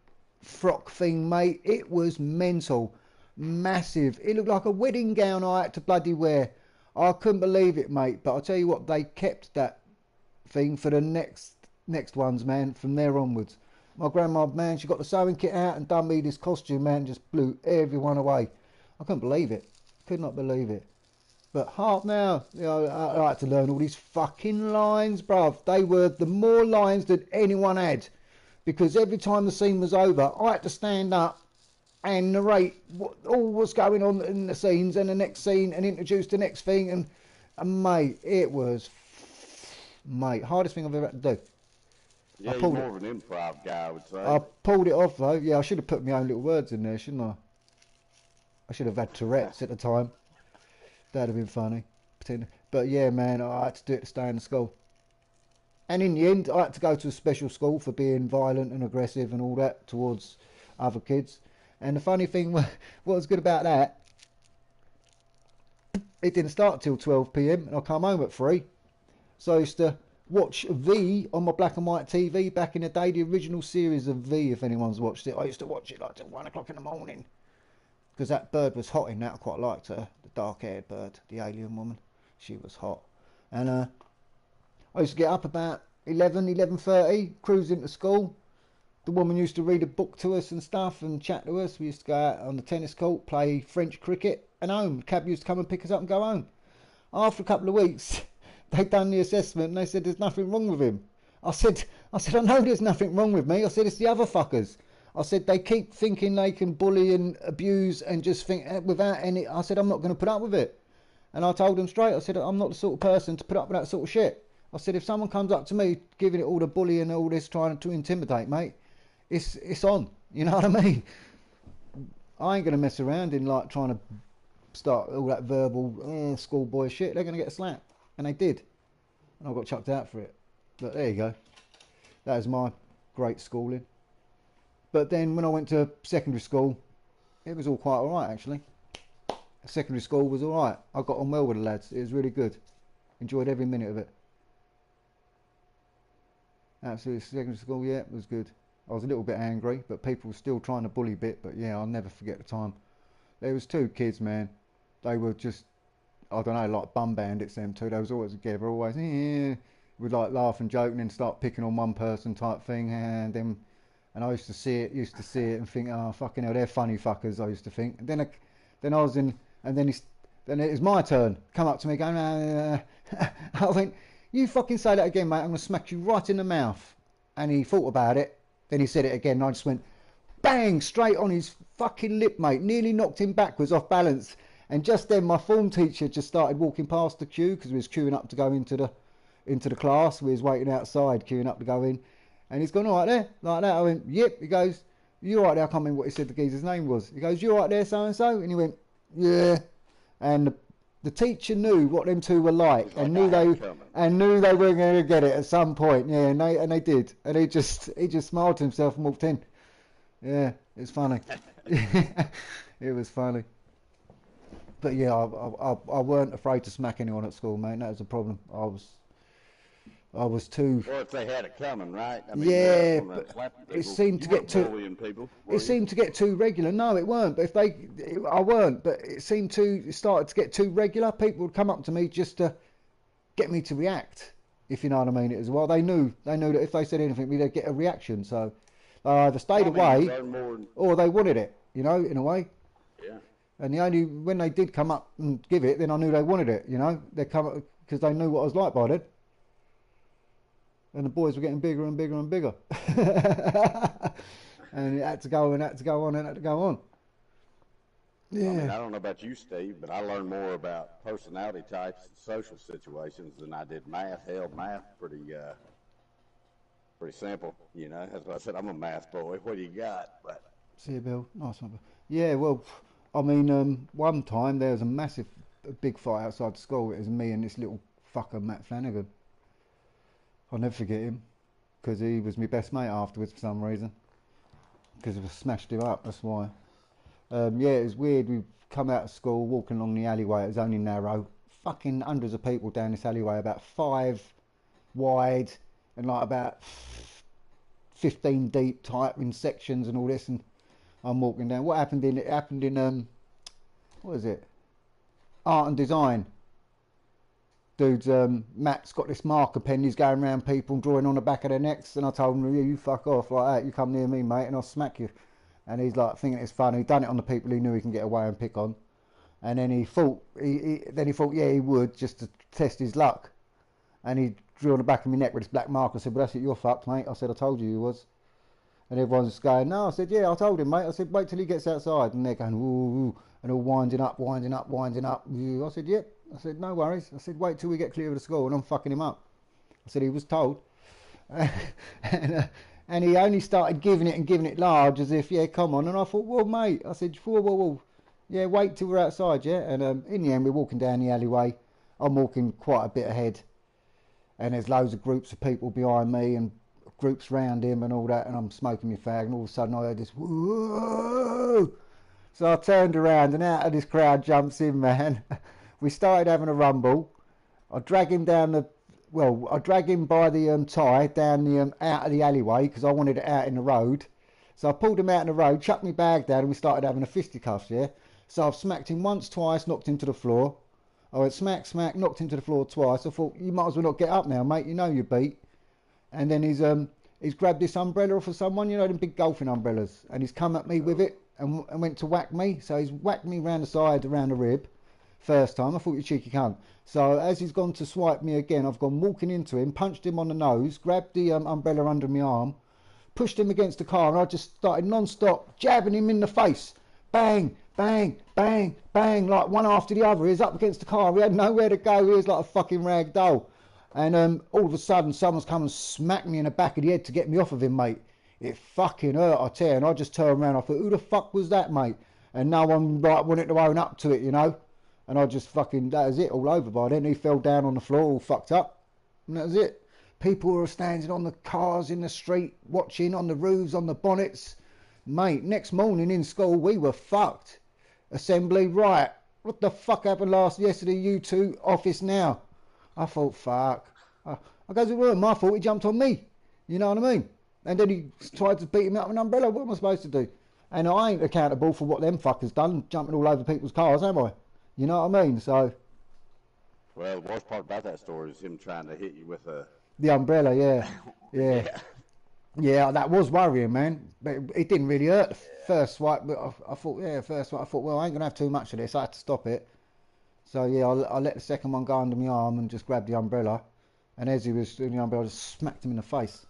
frock thing, mate. It was mental. Massive. It looked like a wedding gown I had to bloody wear. I couldn't believe it, mate. But I'll tell you what, they kept that thing for the next ones, man, from there onwards. My grandma, man, she got the sewing kit out and done me this costume, man, just blew everyone away. I couldn't believe it. Could not believe it. But half now, you know, I had to learn all these fucking lines, bruv. They were the more lines than anyone had. Because every time the scene was over, I had to stand up and narrate all what's going on in the scenes and the next scene and introduce the next thing. And mate, it was, hardest thing I've ever had to do. Yeah, you're more of an improv guy, I would say. I pulled it off, though. Yeah, I should have put my own little words in there, shouldn't I? I should have had Tourette's at the time. That'd have been funny. But yeah, man, I had to do it to stay in the school. And in the end, I had to go to a special school for being violent and aggressive and all that towards other kids. And the funny thing, what was good about that, it didn't start till 12 p.m. and I come home at 3. So I used to watch V on my black and white TV back in the day, the original series of V, if anyone's watched it. I used to watch it like till 1 o'clock in the morning. Because that bird was hot in that. I quite liked her. The dark-haired bird, the alien woman. She was hot. And I used to get up about 11:30, cruise into school. The woman used to read a book to us and stuff and chat to us. We used to go out on the tennis court, play French cricket and home. The cab used to come and pick us up and go home. After a couple of weeks, they'd done the assessment and they said there's nothing wrong with him. I said, I know there's nothing wrong with me. I said, it's the other fuckers. I said, they keep thinking they can bully and abuse and just think without any... I said, I'm not going to put up with it. And I told them straight, I said, I'm not the sort of person to put up with that sort of shit. I said, if someone comes up to me giving it all the bullying and all this, trying to intimidate, mate, it's on. You know what I mean? I ain't going to mess around in like trying to start all that verbal schoolboy shit. They're going to get a slap. And they did. And I got chucked out for it. But there you go. That was my great schooling. But then when I went to secondary school, it was all quite alright actually. Secondary school was alright. I got on well with the lads. It was really good. Enjoyed every minute of it. Absolutely. Secondary school, yeah, it was good. I was a little bit angry, but people were still trying to bully a bit. But yeah, I'll never forget the time. There was 2 kids, man. They were just, I don't know, like bum bandits, them two. They was always together, always, would like laugh and joke and then start picking on one person type thing. And I used to see it and think, oh, fucking hell, they're funny fuckers, I used to think. And then I was in, and then it was my turn. Come up to me going, I went, you fucking say that again, mate, I'm going to smack you right in the mouth. And he thought about it. Then he said it again, and I just went, bang, straight on his fucking lip, mate. Nearly knocked him backwards off balance. And just then my form teacher just started walking past the queue, because we was queuing up to go into the class. We was waiting outside, queuing up to go in. And he's gone, all right there, like that. I went, yep. He goes, you all right there? I can't remember what he said the geezer's name was. He goes, you all right there, so-and-so? And he went, yeah. And the teacher knew what them two were like, and knew they were going to get it at some point. Yeah, and they did. And he just smiled to himself and walked in. Yeah, it's funny. It was funny. But yeah, I weren't afraid to smack anyone at school, mate. That was the problem. I was too... Or if they had it coming, right? I mean, yeah, but it seemed to get too... It seemed to get too regular. No, it weren't. But I weren't. But it started to get too regular. People would come up to me just to get me to react, if you know what I mean, as well. They knew that if they said anything, they'd get a reaction. So they either stayed away or they wanted it, you know, in a way. Yeah. And when they did come up and give it, then I knew they wanted it, you know. They come up because they knew what I was like by then. And the boys were getting bigger and bigger and bigger. And it had to go and had to go on and had to go on. I mean, Yeah. I don't know about you, Steve, but I learned more about personality types and social situations than I did math. Hell, math pretty simple. You know, that's why I said I'm a math boy. What do you got? But See you, Bill. Nice one. Bill. Yeah, well, I mean, one time there was a big fight outside school. It was me and this little fucker, Matt Flanagan. I'll never forget him because he was my best mate afterwards for some reason. Because I smashed him up, that's why. Yeah, it was weird. We come out of school, walking along the alleyway. It was only narrow. Fucking hundreds of people down this alleyway, about 5 wide and like about 15 deep type in sections and all this. And I'm walking down. What happened in? It happened in what is it? Art and design. Dude's Matt's got this marker pen. He's going around people drawing on the back of their necks. And I told him, yeah, you fuck off like that. You come near me, mate, and I'll smack you. And he's like thinking it's funny. He'd done it on the people he knew he can get away and pick on. And then he thought, yeah, he would just to test his luck. And he drew on the back of my neck with this black marker. I said, well, that's it, you're fucked, mate. I said, I told you was. And everyone's going, no. I said, yeah, I told him, mate. I said, wait till he gets outside. And they're going, ooh, ooh, and all winding up. I said, yep. I said, no worries. I said, wait till we get clear of the school and I'm fucking him up. I said, he was told. And he only started giving it large as if, yeah, come on. And I thought, well, mate. I said, whoa. Yeah, wait till we're outside, yeah? And in the end, we're walking down the alleyway. I'm walking quite a bit ahead. And there's loads of groups of people behind me and groups round him and all that, and I'm smoking my fag, and all of a sudden I heard this whoa. So I turned around, and out of this crowd jumps in, man. We started having a rumble. I drag him by the tie down the out of the alleyway because I wanted it out in the road. So I pulled him out in the road, chucked my bag down, and we started having a fisticuffs, yeah? So I've smacked him once, twice, knocked him to the floor. I went smack, knocked him to the floor twice. I thought, you might as well not get up now, mate. You know you're beat. And then he's grabbed this umbrella off of someone, you know, them big golfing umbrellas. And he's come at me with it and went to whack me. So he's whacked me round the side, around the rib. First time, I thought, you cheeky cunt. So as he's gone to swipe me again, I've gone walking into him, punched him on the nose, grabbed the umbrella under my arm, pushed him against the car, and I just started non-stop jabbing him in the face. Bang, bang, bang, bang, like one after the other. He was up against the car. We had nowhere to go. He was like a fucking rag doll. And all of a sudden, someone's come and smacked me in the back of the head to get me off of him, mate. It fucking hurt, I tell you. And I just turned around. I thought, who the fuck was that, mate? And no one like wanted to own up to it, you know. And I just fucking, that was it, all over by then. He fell down on the floor, all fucked up. And that was it. People were standing on the cars in the street, watching on the roofs, on the bonnets. Mate, next morning in school, we were fucked. Assembly, right. What the fuck happened yesterday, you two, office now? I thought, fuck. I goes, it wasn't my fault, he jumped on me. You know what I mean? And then he tried to beat him out with an umbrella. What am I supposed to do? And I ain't accountable for what them fuckers done, jumping all over people's cars, am I? You know what I mean? So. Well, the worst part about that story is him trying to hit you with the umbrella, yeah. Yeah, that was worrying, man. But it didn't really hurt the first swipe. But I thought, well, I ain't going to have too much of this. I had to stop it. So, yeah, I let the second one go under my arm and just grabbed the umbrella. And as he was doing the umbrella, I just smacked him in the face.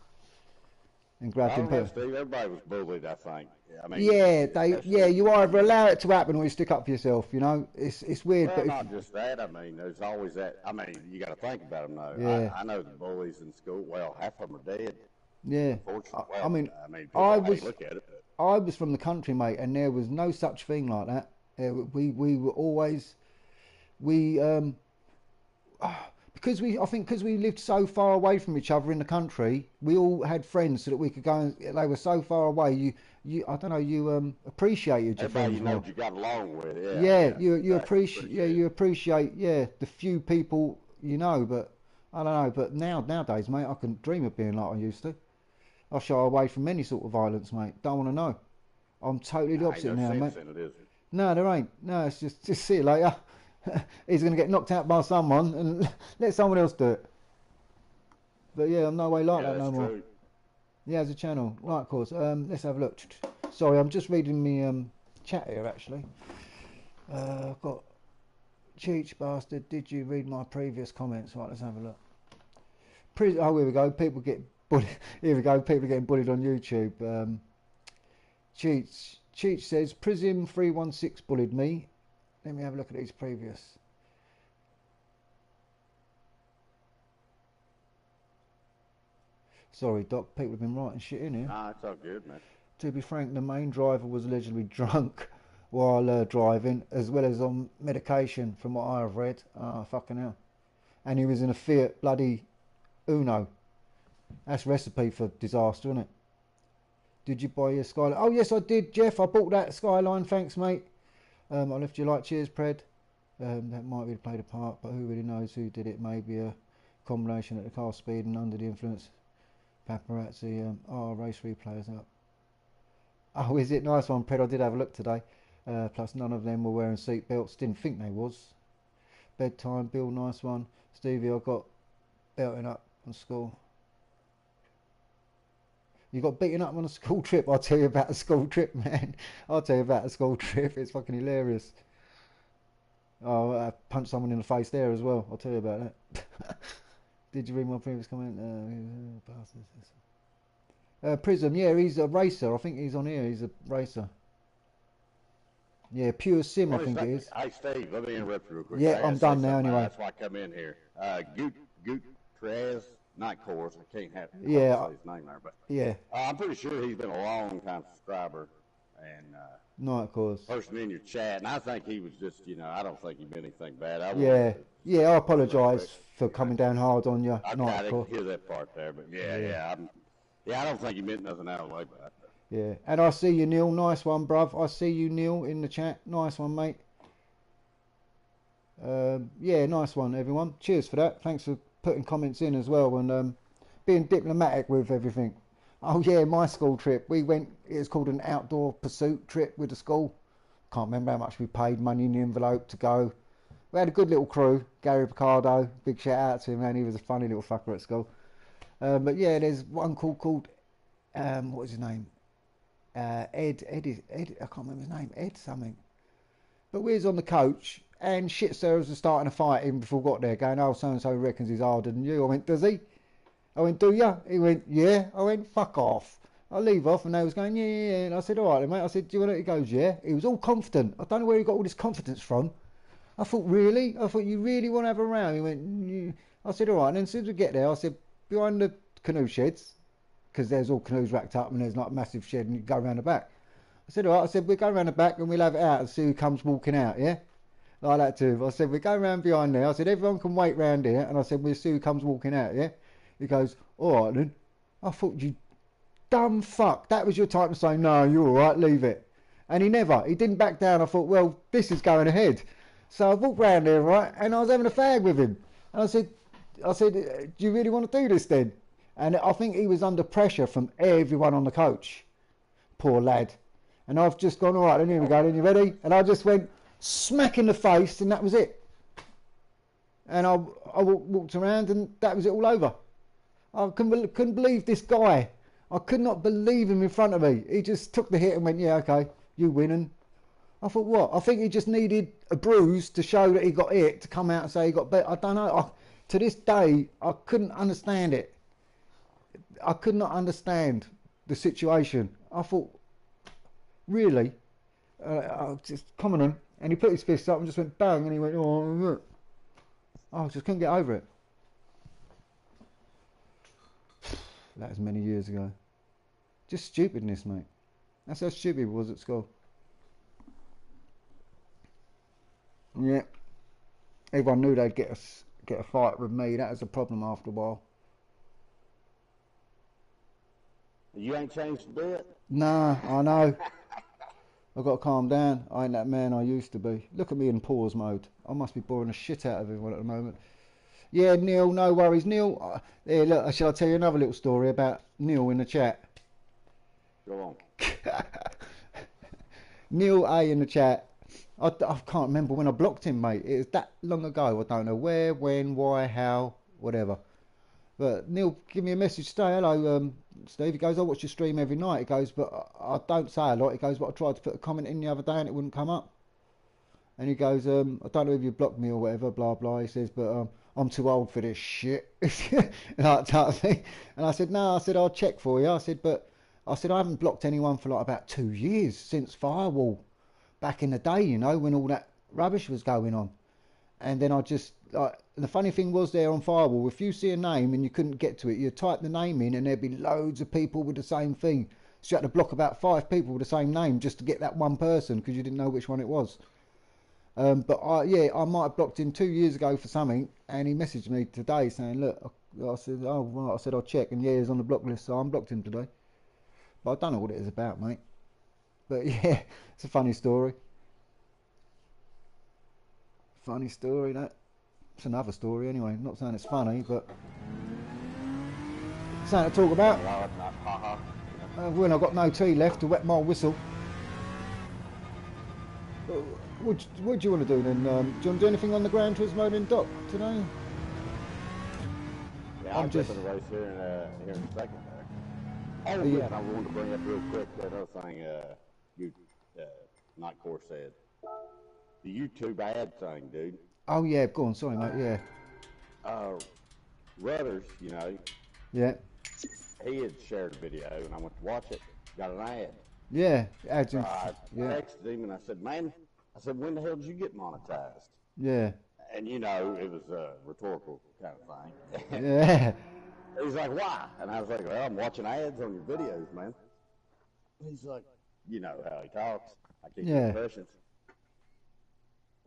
And grabbed him. Steve, everybody was bullied, I think. I mean, you either allow it to happen or you stick up for yourself, you know? It's weird. Well, but not just that. I mean, there's always that. I mean, you got to think about them, though. Yeah. I know the bullies in school, well, half of them are dead. Yeah. Unfortunately. I mean, people look at it. I was from the country, mate, and there was no such thing like that. We were always... because we lived so far away from each other in the country, we all had friends so that we could go and they were so far away. You appreciated your friends more. You got along with, you appreciate the few people you know. But I don't know. But nowadays, mate, I couldn't dream of being like I used to. I shy away from any sort of violence, mate. Don't want to know. I'm totally the opposite now, mate. No, there ain't. No, it's just see you later. He's going to get knocked out by someone and let someone else do it. But yeah, I'm no way like that no more. True. Yeah, as a channel. Right, of course. Let's have a look. Sorry, I'm just reading me chat here, actually. I've got... Cheech bastard, did you read my previous comments? Right, let's have a look. Oh, here we go. People get bullied. Here we go. People are getting bullied on YouTube. Cheech, Cheech says, Prism 316 bullied me. Let me have a look at these previous. Sorry, Doc, people have been writing shit in here. Nah, it's all good, man. To be frank, the main driver was allegedly drunk while driving, as well as on medication, from what I have read. Ah, fucking hell. And he was in a Fiat bloody Uno. That's recipe for disaster, isn't it? Did you buy your Skyline? Oh, yes, I did, Jeff. I bought that Skyline. Thanks, mate. I left you like. Cheers, Pred. That might have played a part, but who really knows who did it? Maybe a combination at the car speed and under the influence. Paparazzi. Race replayers up. Oh, is it? Nice one, Pred. I did have a look today. Plus, none of them were wearing seat belts. Didn't think they was. Bedtime, Bill. Nice one. Stevie, I got belting up on school. You got beaten up on a school trip? I'll tell you about a school trip, man. I'll tell you about a school trip. It's fucking hilarious. Oh, I punched someone in the face there as well. I'll tell you about that. Did you read my previous comment? Prism, yeah, he's a racer. I think he's on here. He's a racer. Yeah, Pure Sim, I think it is. Hey, Steve, let me interrupt you real quick. Yeah, I'm done now anyway. That's why I come in here. Goot Trez, Night Course. I can't have say his name there, but yeah, I'm pretty sure he's been a long time subscriber and Night Course person in your chat. And I think he was just, I don't think he meant anything bad. I apologise for coming down hard on you. I didn't hear that part there, but I don't think he meant nothing out of the way. But yeah, and I see you, Neil. Nice one, bruv. I see you, Neil, in the chat. Nice one, mate. Yeah, nice one, everyone. Cheers for that. Thanks for putting comments in as well and being diplomatic with everything. Oh yeah, my school trip. We went. It was called an outdoor pursuit trip with the school. Can't remember how much we paid. Money in the envelope to go. We had a good little crew. Gary Picardo, big shout out to him, man. He was a funny little fucker at school. But yeah, there's one called what was his name? Ed. I can't remember his name. Ed something. But we was on the coach, and shit servers were starting to fight him before we got there, going, oh, so-and-so reckons he's harder than you. I went, does he? I went, do ya? He went, yeah. I went, fuck off. I leave off, and they was going, yeah. And I said, all right, then, mate. I said, do you want it? He goes, yeah. He was all confident. I don't know where he got all this confidence from. I thought, really? I thought, you really want to have a row? He went, yeah. I said, all right. And then as soon as we get there, I said, behind the canoe sheds, because there's all canoes racked up, and there's like a massive shed, and you go around the back. I said, all right. I said, we'll go around the back, and we'll have it out and see who comes walking out, yeah? Like that too. I said, we'll go round behind there. I said, everyone can wait round here. And I said, we'll see who comes walking out, yeah? He goes, all right then. I thought, you dumb fuck. That was your time to say, no, you're all right, leave it. And he didn't back down. I thought, well, this is going ahead. So I walked round there, right? And I was having a fag with him. And I said, do you really want to do this then? And I think he was under pressure from everyone on the coach. Poor lad. And I've just gone, all right, then here we go, then you ready? And I just went smack in the face, and that was it. And I walked around, and that was it all over. I couldn't believe this guy. I could not believe him in front of me. He just took the hit and went, yeah, okay, you win. And I thought, what? I think he just needed a bruise to show that he got hit, to come out and say he got beat. I don't know. To this day, I couldn't understand it. I could not understand the situation. I thought, really? I just, come on. And he put his fist up and just went bang, and he went, oh, look. I just couldn't get over it. That was many years ago. Just stupidness, mate. That's how stupid it was at school. Yeah. Everyone knew they'd get a fight with me. That was a problem after a while. You ain't changed a bit? Nah, I know. I've got to calm down. I ain't that man I used to be. Look at me in pause mode. I must be boring the shit out of everyone at the moment. Yeah, Neil, no worries. Neil, yeah, look, shall I tell you another little story about Neil in the chat? Go on. Neil A in the chat. I can't remember when I blocked him, mate. It was that long ago. I don't know where, when, why, how, whatever. But Neil, give me a message today. Hello, Steve. He goes, I watch your stream every night. He goes, but I don't say a lot. He goes, but I tried to put a comment in the other day and it wouldn't come up. And he goes, I don't know if you blocked me or whatever, blah, blah. He says, but I'm too old for this shit. That type of thing. And I said, no, I said, I'll check for you. I said, but I said, I haven't blocked anyone for like about 2 years since Firewall back in the day, you know, when all that rubbish was going on. And then I just, like, the funny thing was there on Firewall, if you see a name and you couldn't get to it, you type the name in and there'd be loads of people with the same thing. So you had to block about 5 people with the same name just to get that one person because you didn't know which one it was. But I might have blocked him 2 years ago for something, and he messaged me today saying, "Look," I said, "Oh, right." I said, "I'll check," and yeah, he's on the block list, so I unblocked him today. But I don't know what it is about, mate. But yeah, it's a funny story. Funny story, that. It's another story anyway. I'm not saying it's funny, but something to talk about. When I've got no tea left to wet my whistle. What do you want to do then? Do you want to do anything on the Gran Turismo in dock today? Yeah, I'll just... get to the race here in a second. Oh, yeah, and I wanted to bring up real quick that other thing Night Core said. The YouTube ad thing, dude. Oh, yeah, go on, sorry, mate, yeah. Rudders, you know. Yeah. He had shared a video, and I went to watch it. Got an ad. Yeah, ads. I texted him, and I said, "Man," I said, "when the hell did you get monetized?" Yeah. And, you know, it was a rhetorical kind of thing. Yeah. He's like, "Why?" And I was like, "Well, I'm watching ads on your videos, man." He's like, you know how he talks. I keep impressions.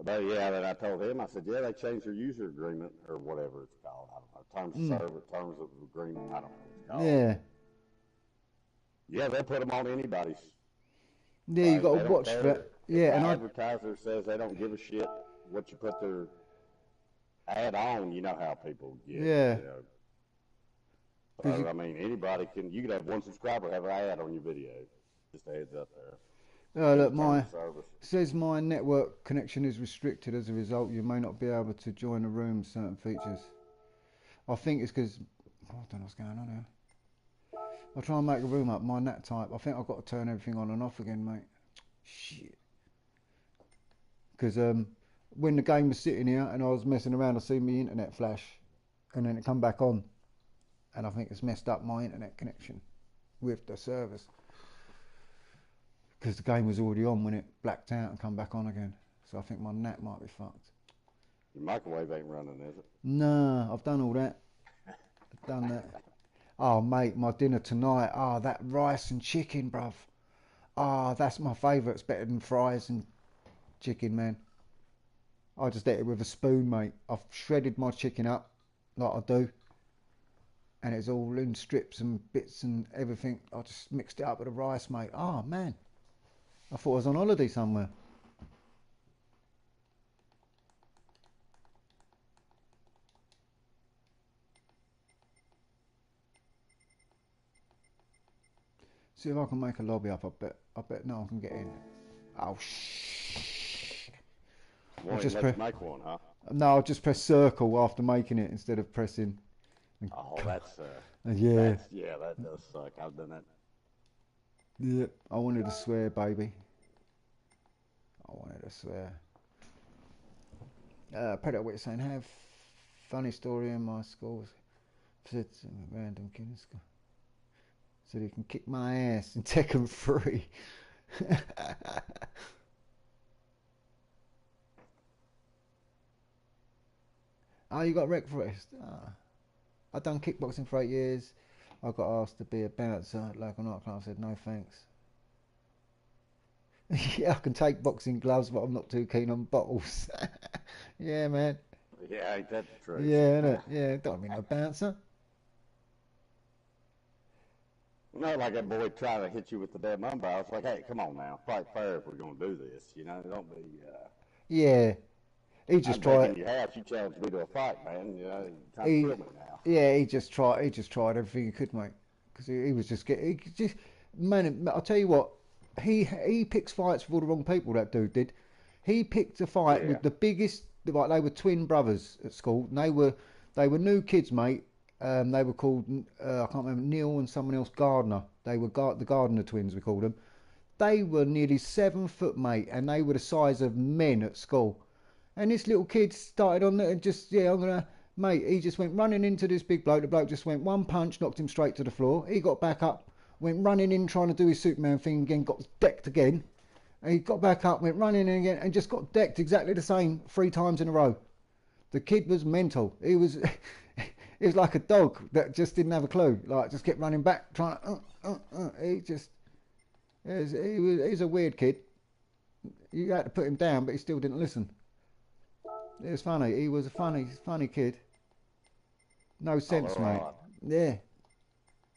But yeah, then I told him, I said, "Yeah, they changed their user agreement or whatever it's called. I don't know. Terms of service, terms of agreement. I don't know what it's called." Yeah. Yeah, they'll put them on anybody's. Yeah, you got to watch for it. Yeah, and the advertiser says they don't give a shit what you put their ad on. You know how people get. Yeah. You know. So, I mean, anybody can. You could have one subscriber have an ad on your video. Just a heads up there. Look, says my network connection is restricted. As a result, you may not be able to join a room. Certain features. I think it's because I don't know what's going on here. I'll try and make a room up. My NAT type. I think I've got to turn everything on and off again, mate. Shit. Because when the game was sitting here and I was messing around, I seen my internet flash, and then it come back on, and I think it's messed up my internet connection with the servers. Because the game was already on when it blacked out and come back on again. So I think my NAT might be fucked. Your microwave ain't running, is it? No, I've done all that. I've done that. Oh, mate, my dinner tonight. Oh, that rice and chicken, bruv. Oh, that's my favourite. It's better than fries and chicken, man. I just ate it with a spoon, mate. I've shredded my chicken up like I do. And it's all in strips and bits and everything. I just mixed it up with the rice, mate. Oh, man. I thought I was on holiday somewhere. See if I can make a lobby up. I bet no one can get in. Oh shh. Well, just make one, huh? No, I'll just press circle after making it instead of pressing. Oh, that's yeah. That does suck. I've done that. Yeah, I wanted to swear, baby. I wanted to swear. Predator Wit saying, have funny story in my school. Said some random kid in school. So he can kick my ass in Tekken 3. Oh, you got wrecked for it? I've done kickboxing for 8 years. I got asked to be a bouncer at local nightclub. I said no thanks. Yeah, I can take boxing gloves, but I'm not too keen on bottles. Yeah, man. Yeah, ain't that the truth? Yeah, innit? Yeah, don't mean no bouncer. Not like that boy trying to hit you with the damn umpire. It's like, hey, come on now, fight fair if we're gonna do this. You know, don't be. Yeah, he just tried. You challenged me to a fight, man. You know, trying to kill me now. Yeah, he just tried everything he could, mate. Because he was just getting. Man, I'll tell you what. He picks fights with all the wrong people. That dude did. He picked a fight with the biggest. Like they were twin brothers at school. And they were new kids, mate. They were called, I can't remember, Neil and someone else, Gardner. They were the Gardner twins, we called them. They were nearly 7 foot, mate, and they were the size of men at school. And this little kid started on it and just, mate, he just went running into this big bloke. The bloke just went one punch, knocked him straight to the floor. He got back up went running in trying to do his Superman thing again, got decked again. And he got back up, went running in again, and just got decked exactly the same 3 times in a row. The kid was mental. He was he was like a dog that just didn't have a clue. Like, just kept running back, trying to, he's a weird kid. You had to put him down, but he still didn't listen. It was funny. He was a funny kid. No sense, mate. Yeah.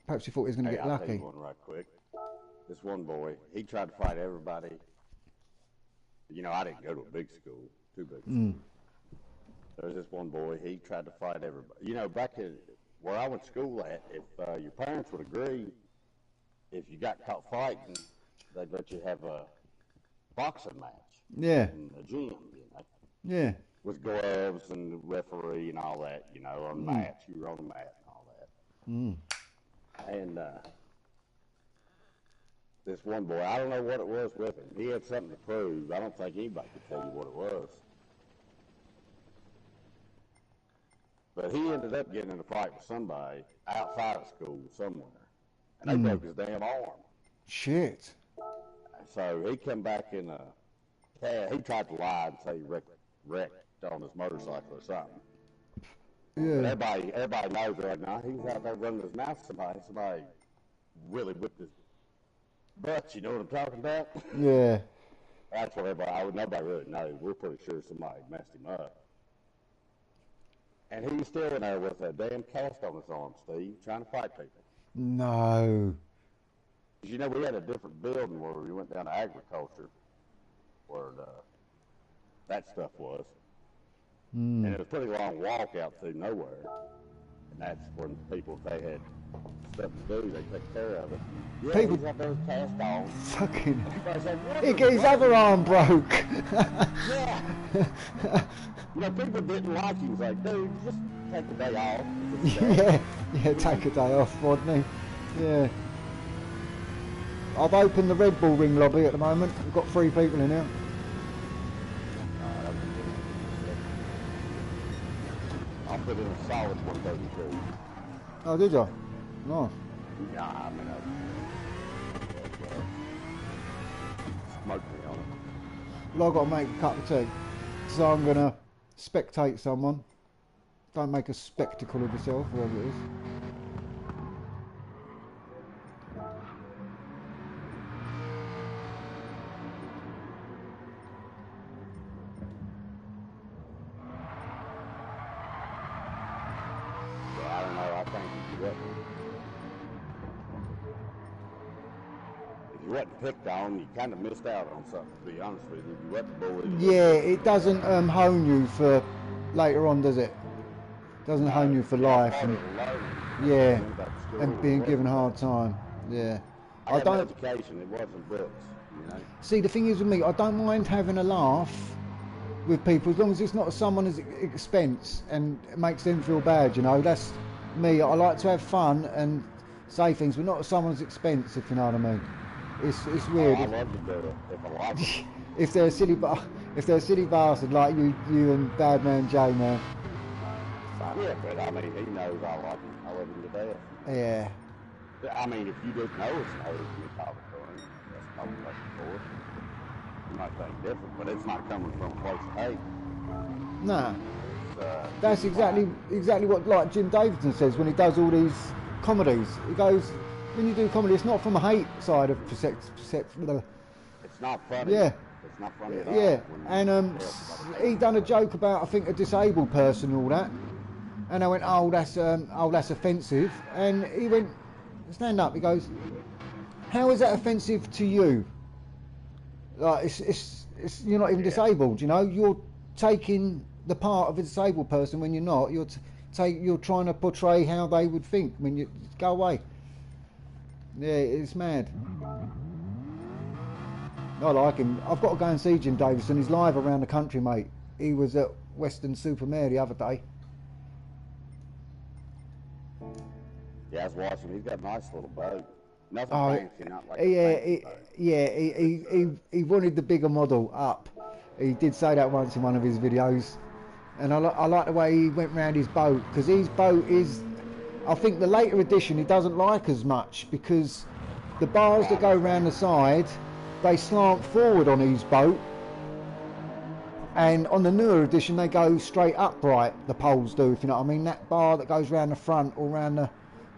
Perhaps you thought he was going to get lucky. I'll tell you one right quick. This one boy, he tried to fight everybody. You know, I didn't go to a big school, too big. There's this one boy, he tried to fight everybody. You know, back in where I went to school at, if your parents would agree, if you got caught fighting, they'd let you have a boxing match. Yeah. In the gym, you know. Yeah. With gloves and the referee and all that, you know, on the mat. You were on the mat and all that. And this one boy, I don't know what it was with him. He had something to prove. I don't think anybody could tell you what it was. But he ended up getting in a fight with somebody outside of school somewhere. And they broke his damn arm. Shit. So he come back in a cab. He tried to lie and say he wrecked on his motorcycle or something. Yeah. But everybody knows right now. He was out there running his mouth to somebody really whipped his butt. You know what I'm talking about? Yeah. That's what nobody really knows. We're pretty sure somebody messed him up. And he was still in there with a damn cast on his arm, Steve, trying to fight people. No. You know, we had a different building where we went down to agriculture, where that stuff was. And it was a pretty long walk out through nowhere. And that's when people, if they had stuff to do, they take care of it. Yeah, people he's up there cast on. Fucking. Like, He got his other arm broke. Yeah. You know, people didn't like him. He was like, dude, just take the day off. Yeah, take a day off, Rodney. Yeah. I've opened the Red Bull ring lobby at the moment. We've got 3 people in here. I'll put in a solid 132. Oh, did you? Nice. Yeah, I mean, smoked me on it. Well, I've got to make a cup of tea. So I'm going to spectate someone. Don't make a spectacle of yourself, whatever it is. Yeah, I don't know. I think if you wasn't picked on, you kind of missed out on something, to be honest with you. You wasn't bullied. Yeah, it doesn't hone you for later on, does it? Doesn't hone you for life. And, yeah, and being given a hard time. Yeah. I don't. Education. It wasn't books. You know? See, the thing is with me, I don't mind having a laugh with people as long as it's not at someone's expense and it makes them feel bad, you know. That's me. I like to have fun and say things, but not at someone's expense, if you know what I mean. It's weird. I love to do it if I like it. If they're a silly bastard like you and Bad Man Jay, man. Yeah, but I mean, he knows I like him. I love him to death. Yeah. I mean, if you didn't know it's no, you talk to him. That's probably what for it. You might think different, but it's not coming from a place of hate. Nah. That's exactly what like Jim Davidson says when he does all these comedies. He goes, when you do comedy, it's not from a hate side of perception. It's not funny. Yeah. It's not funny at all. Yeah, and he done a joke about, I think, a disabled person and all that. And I went, oh, that's offensive. And he went, stand up. He goes, how is that offensive to you? Like, it's you're not even disabled, you know. You're taking the part of a disabled person when you're not. You're trying to portray how they would think when you go away. Yeah, it's mad. I like him. I've got to go and see Jim Davidson. He's live around the country, mate. He was at Western Supermare the other day. Yeah, I was watching. He's got a nice little boat. Nothing fancy, not like he wanted the bigger model up. He did say that once in one of his videos. And I like the way he went round his boat, because his boat is, I think the later edition he doesn't like as much because the bars that go around the side, they slant forward on his boat, and on the newer edition they go straight upright. The poles do, if you know what I mean. That bar that goes round the front or round the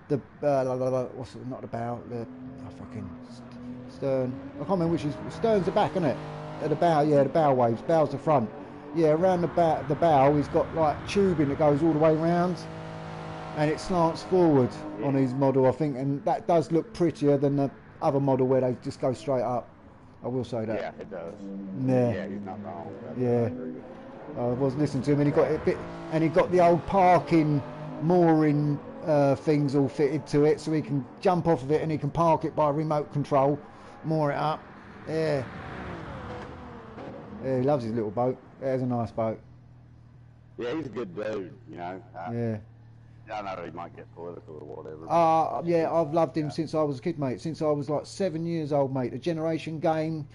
what's it? Not the bow, the fucking stern. I can't remember which is. Stern's the back, isn't it? At the bow, yeah, the bow waves. Bow's the front. Yeah, around the bow, he's got like tubing that goes all the way round, and it slants forward on his model, I think, and that does look prettier than the other model where they just go straight up. I will say that. Yeah, it does. Yeah. Yeah, he's not wrong. Yeah. I was listening to him, and he got it a bit, and he got the old parking mooring things all fitted to it, so he can jump off of it and he can park it by remote control, moor it up. Yeah. Yeah, he loves his little boat. Yeah, it's a nice boat. Yeah, he's a good dude, you know. Yeah. I know he might get political or whatever. Yeah, I've loved him since I was a kid, mate. Since I was like 7 years old, mate. The Generation game,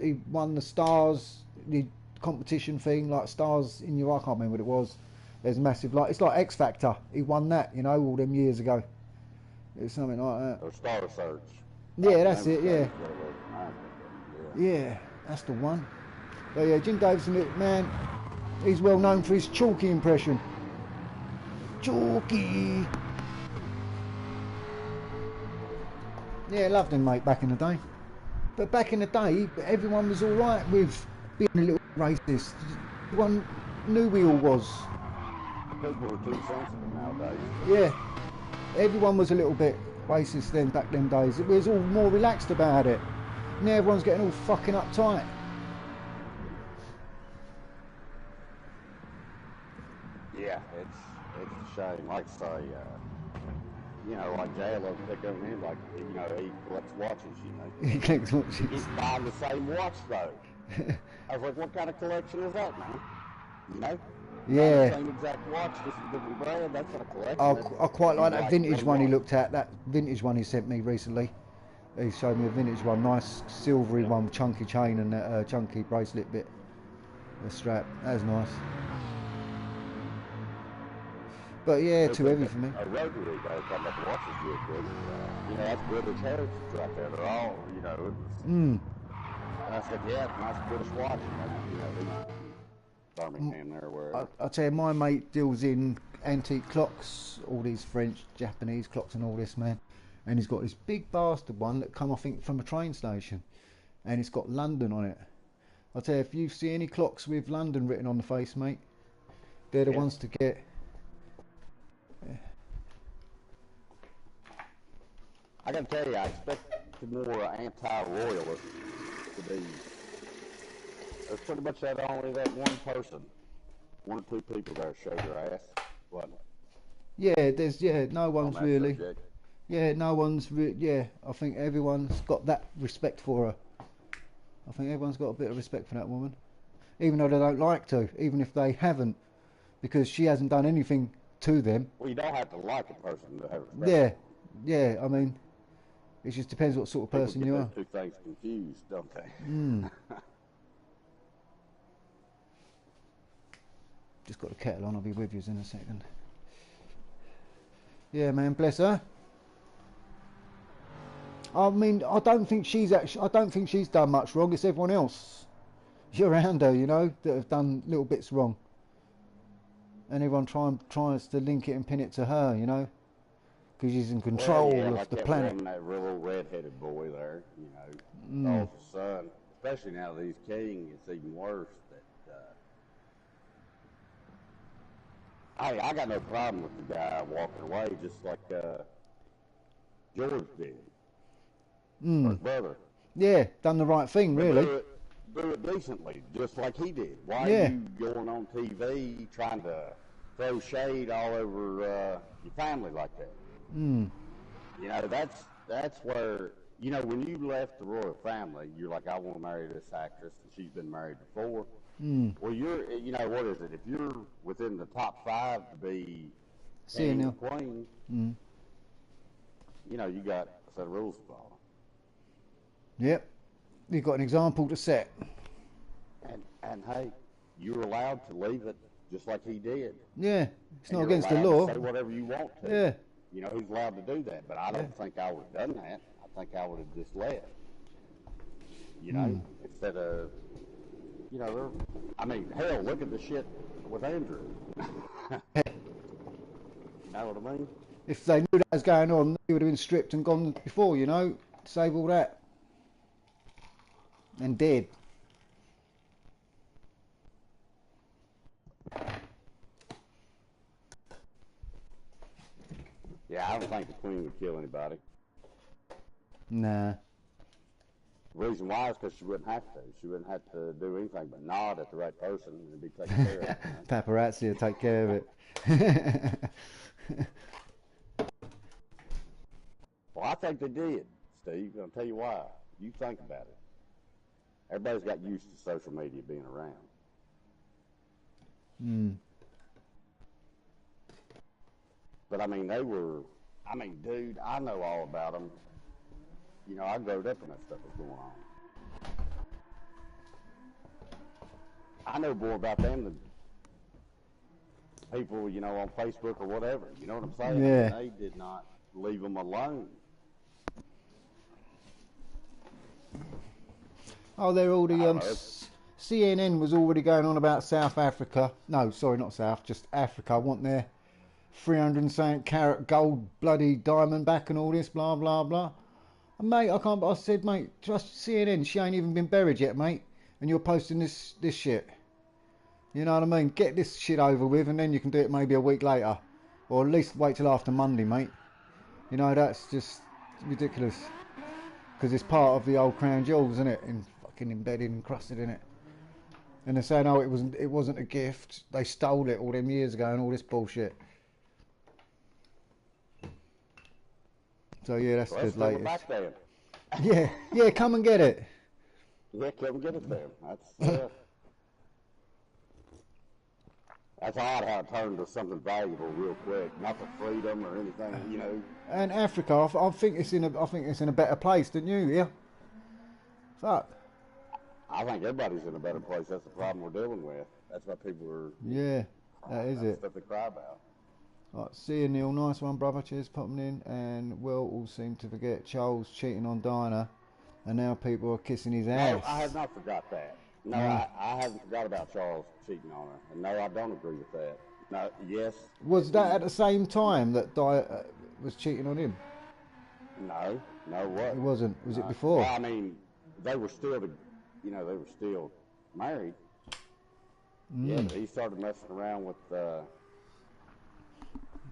he won the Stars, the competition thing, like Stars in Your, I can't remember what it was. There's a massive, like, it's like X Factor. He won that, you know, all them years ago. It's something like that. Or Star Search. Yeah, that's it, yeah. Yeah, that's the one. But yeah, Jim Davison, man, he's well known for his Chalky impression. Chalky. Yeah, loved him, mate, back in the day. But back in the day, everyone was alright with being a little racist. Everyone knew we all was. People were too sensitive nowadays. Yeah, everyone was a little bit racist then, back them days. It was all more relaxed about it. Now everyone's getting all fucking uptight. Yeah, it's a shame. Like say, you know, like Jay, I love to pick up him. Like, you know, he collects watches. You know, He collects watches. He's buying the same watch though. I was like, what kind of collection is that, man? You know? Yeah. The same exact watch, just a different brand. That's not a collection. I quite like that vintage one he looked at. That vintage one he sent me recently. He showed me a vintage one, nice silvery one, chunky chain and that chunky bracelet bit, the strap. That was nice. But yeah, too heavy for me. A rotary, they come up watches real good. You know, that's British heritage right there. They're all, you know. And I said, yeah, it's a nice British watch. You know, these Birmingham there, wherever. I'll tell you, my mate deals in antique clocks, all these French, Japanese clocks and all this, man. And he's got this big bastard one that come, I think, from a train station. And it's got London on it. I'll tell you, if you see any clocks with London written on the face, mate, they're the ones to get. I gotta tell you, I expect more anti-royalist to be. There's pretty much only that one person, one or two people there showed their ass, wasn't it? Yeah, no one's really. Subject. Yeah, no one's. I think everyone's got that respect for her. I think everyone's got a bit of respect for that woman, even though they don't like to, even if they haven't, because she hasn't done anything to them. Well, you don't have to like a person to have respect. Yeah. I mean, it just depends what sort of person you are. People get those two things confused, don't they? Just got the kettle on. I'll be with you in a second. Yeah, man, bless her. I mean, I don't think she's done much wrong. It's everyone else around her, you know, that have done little bits wrong. And everyone tries to link it and pin it to her, you know, because she's in control of like the that planet. Woman, that real red-headed boy there, you know, all of a sudden, especially now that he's king, it's even worse. I got no problem with the guy walking away, just like George did. His brother. Yeah, done the right thing, really. Do it decently, just like he did. Why are you going on TV trying to throw shade all over your family like that? You know, that's where, you know, when you left the royal family, you're like, I want to marry this actress, and she's been married before. Well, you're, you know, what is it? If you're within the top 5 to be king or queen, you know, you got a set of rules to follow. Yep, you've got an example to set. And hey, you're allowed to leave it just like he did. Yeah, it's and not against the law. law. To say whatever you want to. Yeah. You know, who's allowed to do that? But I don't think I would have done that. I think I would have just left. You know, instead of, you know, I mean, hell, look at the shit with Andrew. You know what I mean? If they knew that was going on, they would have been stripped and gone before, you know, save all that. And dead. Yeah, I don't think the Queen would kill anybody. Nah. The reason why is because she wouldn't have to. She wouldn't have to do anything but nod at the right person and be taken care of. You know? Paparazzi will take care of it. Well, I think they did, Steve. I'll tell you why. You think about it. Everybody's got used to social media being around. But I mean, they were, I mean, dude, I know all about them. You know, I growed up when that stuff was going on. I know more about them than people, you know, on Facebook or whatever. You know what I'm saying? Yeah. They did not leave them alone. Oh, they're all the CNN was already going on about South Africa. No, sorry, not South, just Africa. Want their 300 and something carat gold bloody diamond back and all this, blah blah blah. And mate, I said, mate, trust CNN. She ain't even been buried yet, mate. And you're posting this shit. You know what I mean? Get this shit over with, and then you can do it maybe a week later, or at least wait till after Monday, mate. You know, that's just ridiculous. Because it's part of the old crown jewels, isn't it? And fucking embedded and crusted in it. And they're saying, oh, it wasn't a gift. They stole it all them years ago and all this bullshit. So yeah, that's Well, the latest. back there. Yeah, come and get it. Yeah, come and get it there. That's odd how it turned to something valuable real quick. Not for freedom or anything, you know. And Africa, I think it's in a better place than you, yeah. Fuck. I think everybody's in a better place. That's the problem we're dealing with. That's why people are. Yeah, that is it. Stuff they cry about. Right, see you, Neil. Nice one, brother. Cheers, popping in. And Will all seem to forget Charles cheating on Dinah, and now people are kissing his ass. No, I have not forgot that. No, I haven't forgot about Charles cheating on her. And no, I don't agree with that. No, yes. Was that at the same time that Dinah was cheating on him? No, what? It wasn't. Was it before? Well, I mean, they were still, they were still married. Yeah, but he started messing around with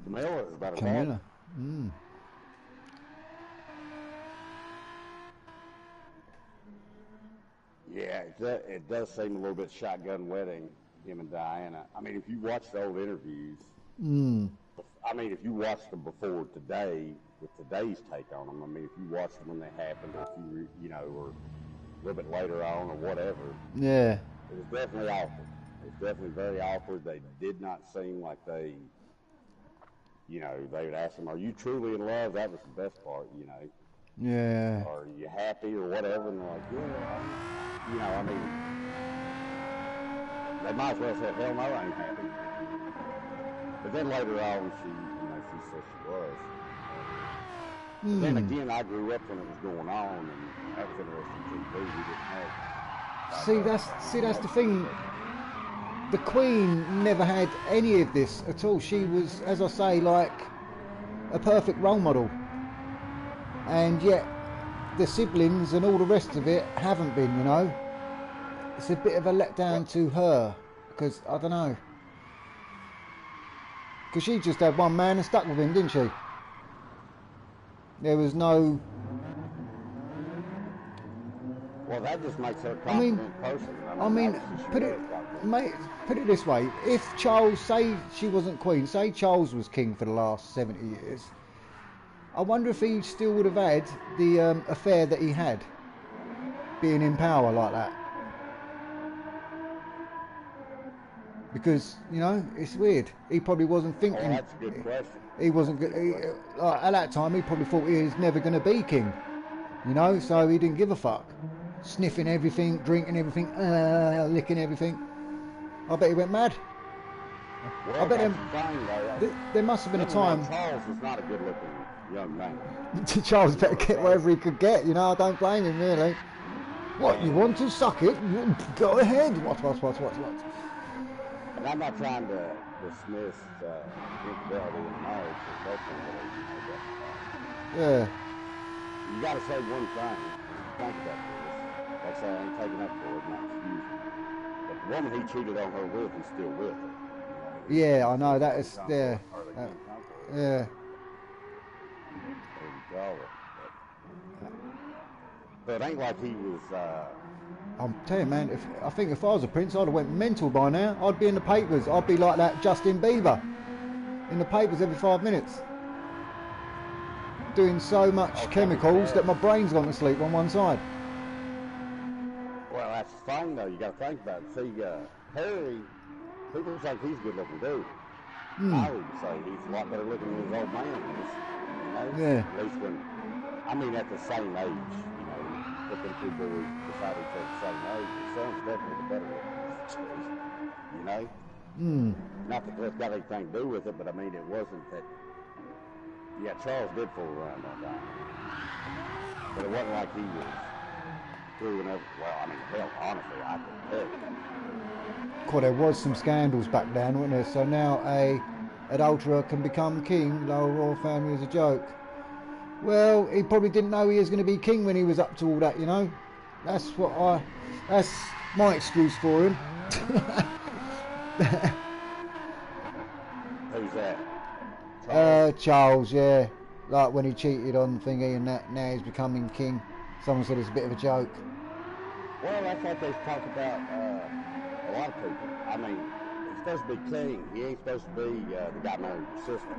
Camilla, as a matter of fact. Camilla. Yeah, it does seem a little bit shotgun wedding, him and Diana. I mean, if you watch the old interviews, I mean, if you watch them before today, with today's take on them, I mean, if you watch them when they happened, or if you, or a little bit later on, or whatever. Yeah. It was definitely awkward. It was definitely very awkward. They did not seem like they would ask them, are you truly in love? That was the best part, Yeah. Are you happy or whatever? And they're like, yeah, I mean, they might as well say, hell no, I ain't happy. But then later on, she said she was. But then again, I grew up when it was going on, and that was interesting TV. We didn't have. See, that's the thing. The Queen never had any of this at all. She was, as I say, like a perfect role model. And yet, the siblings and all the rest of it haven't been, It's a bit of a letdown to her, because, I don't know. Because she just had one man and stuck with him, didn't she? There was no... Well, that just makes her a confident person. Put it this way. If Charles, say she wasn't Queen, say Charles was king for the last 70 years, I wonder if he still would have had the affair that he had, being in power like that. Because, it's weird. He probably wasn't thinking... Oh, that's a good question. He wasn't... at that time, he probably thought he was never going to be king. So he didn't give a fuck. Sniffing everything, drinking everything, licking everything. I bet he went mad. Well, I bet there must have been a time... Charles was not a good looking young man. Charles better get whatever he could get, you know, I don't blame him really. What, you want to suck it? Go ahead. What? And I'm not trying to dismiss infidelity in marriage or girlfriend, whatever, you know, but Yeah. you got to say one thing. Think about this. Like I say, I ain't taking up for it, not excusing. But the woman he cheated on her with, he's still with her. You know, Yeah, I know, that is, yeah. Yeah. But it ain't like he was, I'm telling you, man, I think if I was a prince, I'd have went mental by now. I'd be in the papers. I'd be like that Justin Bieber. In the papers every 5 minutes. Doing so much chemicals that my brain's gone to sleep on one side. Well, that's the thing, though. You got to think about it. See, Harry, people think he's a good-looking dude. I would say he's a lot better looking than his old man is. You know? Yeah. At least when, I mean, at the same age, you know, put them two boys beside each other at the same age. His son's definitely the better looking, you know? Not that that's got anything to do with it, but I mean, it wasn't that. Yeah, Charles did fool around on that. But it wasn't like he was screwing up. Well, I mean, hell, honestly, I could tell you. Well, there was some scandals back then, wasn't there? So now a adulterer can become king. The whole royal family is a joke. Well, he probably didn't know he was going to be king when he was up to all that, you know. That's my excuse for him. Who's that? Charles, yeah. Like when he cheated on thingy and that, now he's becoming king. Someone said it's a bit of a joke. Well, that's what they talk about a lot of people. I mean, he's supposed to be king. He ain't supposed to be the guy married your sister.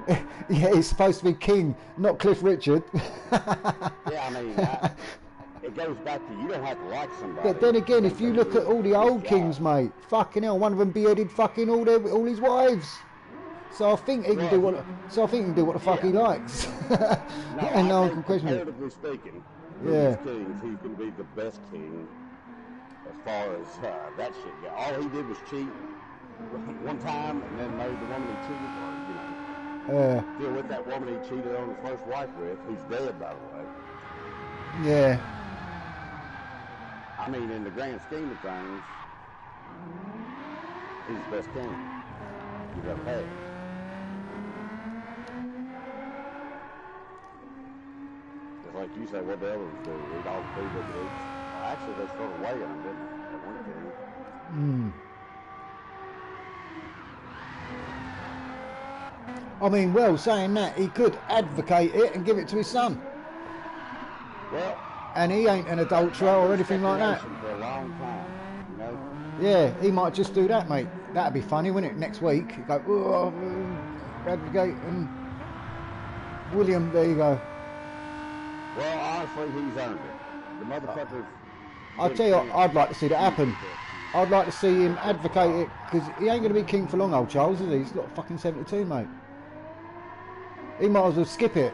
Yeah, he's supposed to be king, not Cliff Richard. Yeah, I mean, it goes back to you don't have to like somebody. But then again, if you look at all the old kings, mate, fucking hell, one of them beheaded fucking all his wives. So I think he can do what. So I think he can do what the fuck he likes. And no one can question it. Comparatively speaking, yeah. Kings, he's going to be the best king as far as that shit goes. All he did was cheat one time and then married the woman he cheated on. You know, still with that woman he cheated on his first wife with, who's dead by the way. Yeah. I mean, in the grand scheme of things, he's the best king you've ever had. Just like you say, what the others do, eat all the food that they eat. Well, actually, they started weighing them, didn't they? At one time. I mean, well, saying that, he could advocate it and give it to his son. Well, and he ain't an adulterer or anything like that. For a long time, you know? Yeah, he might just do that, mate. That'd be funny, wouldn't it? Next week, he'd go, oh, advocate, and William, there you go. Well, honestly, he's earned it. The motherfucker's... I'll tell you what, I'd like to see that happen. I'd like to see him advocate it, because he ain't going to be king for long, old Charles, is he? He's not fucking 72, mate. He might as well skip it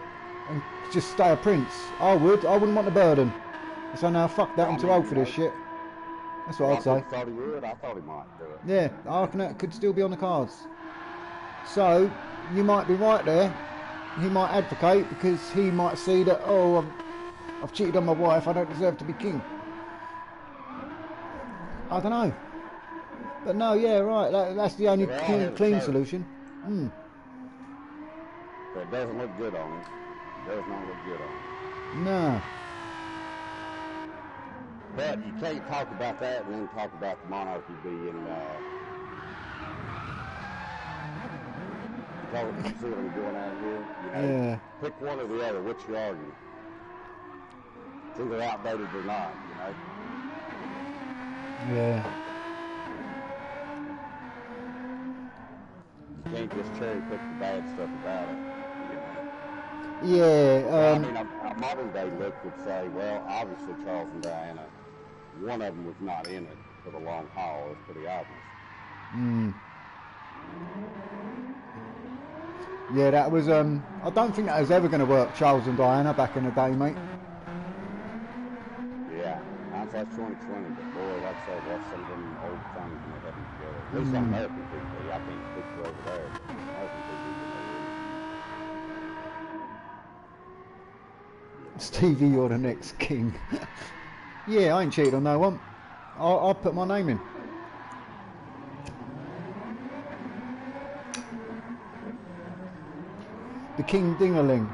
and just stay a prince. I wouldn't want the burden. So now, fuck that, I'm too old for this shit. That's what I'd say. I thought he would, I thought he might do it. Yeah, I reckon that could still be on the cards. So, you might be right there. He might advocate, because he might see that, oh, I've cheated on my wife, I don't deserve to be king. I don't know. But no, yeah, right, that's the only clean solution. But it doesn't look good on him. It does not look good on him. No. But you can't talk about that and then talk about the monarchy being, you see what I'm doing out here? You know, yeah. Pick one or the other, which you argue. It's either outdated or not, you know? Yeah. You can't just cherry pick the bad stuff about it, you know? Yeah. I mean, a modern day look would say, well, obviously Charles and Diana, one of them was not in it for the long haul. It's pretty obvious. Yeah, that was, I don't think that was ever going to work, Charles and Diana, back in the day, mate. Yeah, hindsight's 2020, but boy, like I said, that's some of them old things when they had them together. At least on American TV, I can't speak for over there, but American TV, Stevie, you're the next king. Yeah, I ain't cheated on no one. I'll put my name in. The King Dingaling.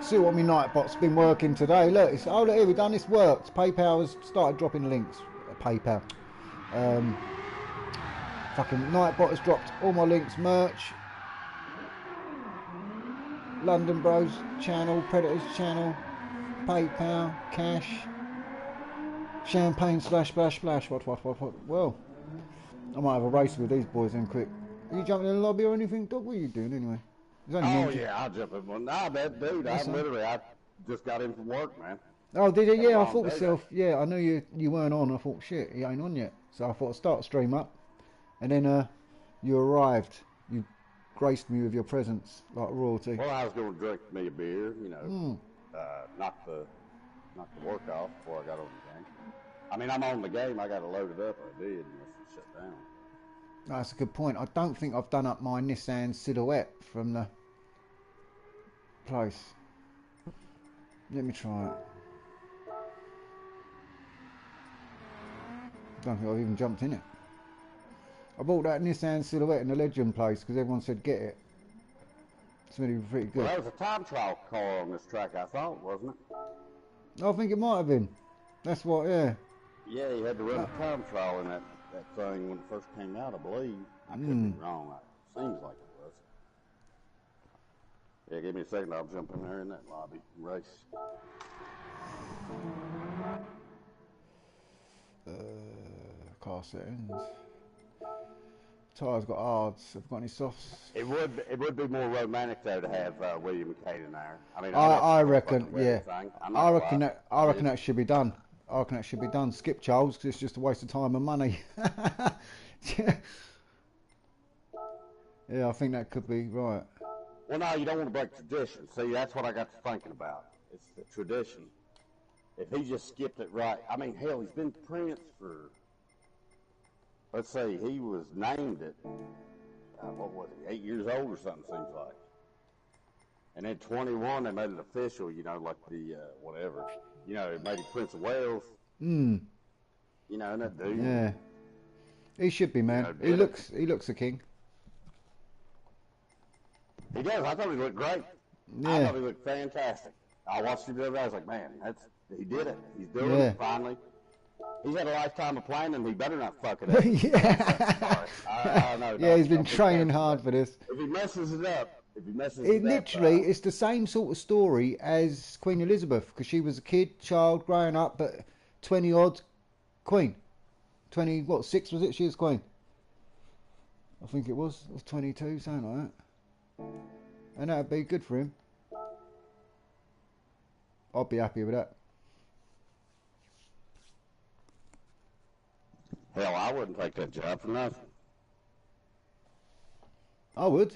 See what my Nightbot's been working today. Look, it's, oh look here, we've done this, worked. PayPal has started dropping links. PayPal. Fucking Nightbot has dropped all my links, merch. London Bros channel, Predators channel, PayPal, cash, champagne splash splash splash. What? Well, I might have a race with these boys then quick. Are you jumping in the lobby or anything, Doc? What are you doing anyway? Oh yeah, I'll jump in one. Nah, that dude, I just got in from work, man. Oh, did you? Yeah, I thought myself. Yeah, I knew you weren't on. I thought, shit, he ain't on yet. So I thought I'd start the stream up, and then you arrived. You graced me with your presence like royalty. Well, I was going to drink me a beer, you know, knock the work off before I got on the game. I mean, I'm on the game. I got to load it up. I did, unless it shut down. That's a good point. I don't think I've done up my Nissan Silhouette from the place. Let me try it. I don't think I've even jumped in it. I bought that Nissan Silhouette in the Legend place because everyone said get it. It's really pretty good. Well, that was a time trial car on this track, I thought, wasn't it? I think it might have been. That's what, yeah. Yeah, you had to run a time trial in that thing when it first came out, I believe. I could be wrong. It seems like it was. Yeah, give me a second. I'll jump in there in that lobby and race. Car settings. Tyres got hards. Have got any softs? It would be more romantic though to have William McCain in there. I mean, I reckon, yeah. I reckon that should be done. I reckon that should be done. Skip Charles because it's just a waste of time and money. Yeah, I think that could be right. Well, no, you don't want to break tradition. See, that's what I got to thinking about. It's the tradition. If he just skipped it right, I mean, hell, he's been Prince for, let's say, he was named at, what was he, 8 years old or something, seems like. And then 21, they made it official, you know, like the, whatever. You know, it made him Prince of Wales. You know, and that dude. Yeah. He should be, man. You know, he looks a king. He does. I thought he looked great. Yeah. I thought he looked fantastic. I watched him the other day. I was like, man, he did it. He's doing it finally. He's had a lifetime of planning. He better not fuck it up. Yeah. Yeah, he's been training hard for this. If he messes it up, it's the same sort of story as Queen Elizabeth, because she was a child growing up, but 20 odd queen. 6 was it? She was queen. I think it was 22, something like that. And that would be good for him. I'd be happy with that. Hell, I wouldn't take that job for nothing. I would.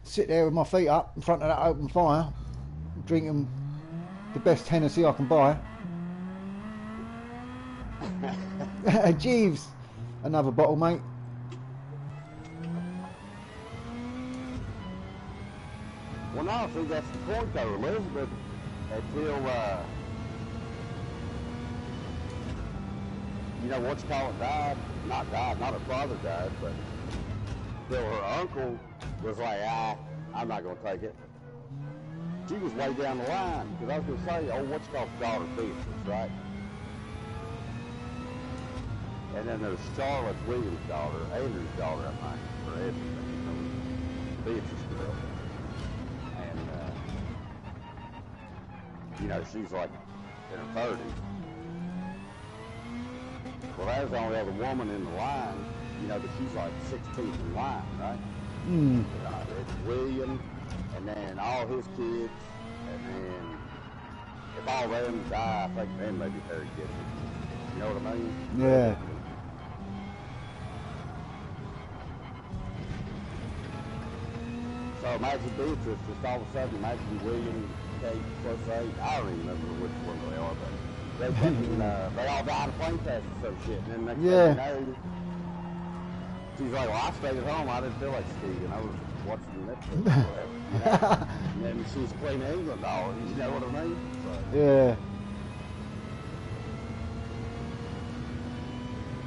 Sit there with my feet up in front of that open fire, drinking the best Hennessy I can buy. Jeeves, another bottle, mate. Well, no, see, that's the point, though, Elizabeth, until, you know, what's called died, not her father died, but till her uncle was like, I'm not going to take it. She was way down the line, because I was going to say, what's called daughter, Beatrice, right? And then there's Charlotte Williams' daughter, Andrew's daughter, I think, or everything, Beatrice girl. You know, she's like in her 30s. Well, that was the only other woman in the line, you know, but she's like 16th in line, right? It's William, and then all his kids, and then if all of them die, I think then maybe Harry gets it. You know what I mean? Yeah. So imagine Beatrice, just all of a sudden, imagine William, Kate, plus 8. I don't even remember which one they are, but they all died of plane crash or some shit. And then next thing you know, she's like, well, I stayed at home. I didn't feel like skiing. watching Netflix. And then she's playing England all, you know what I mean? So, yeah.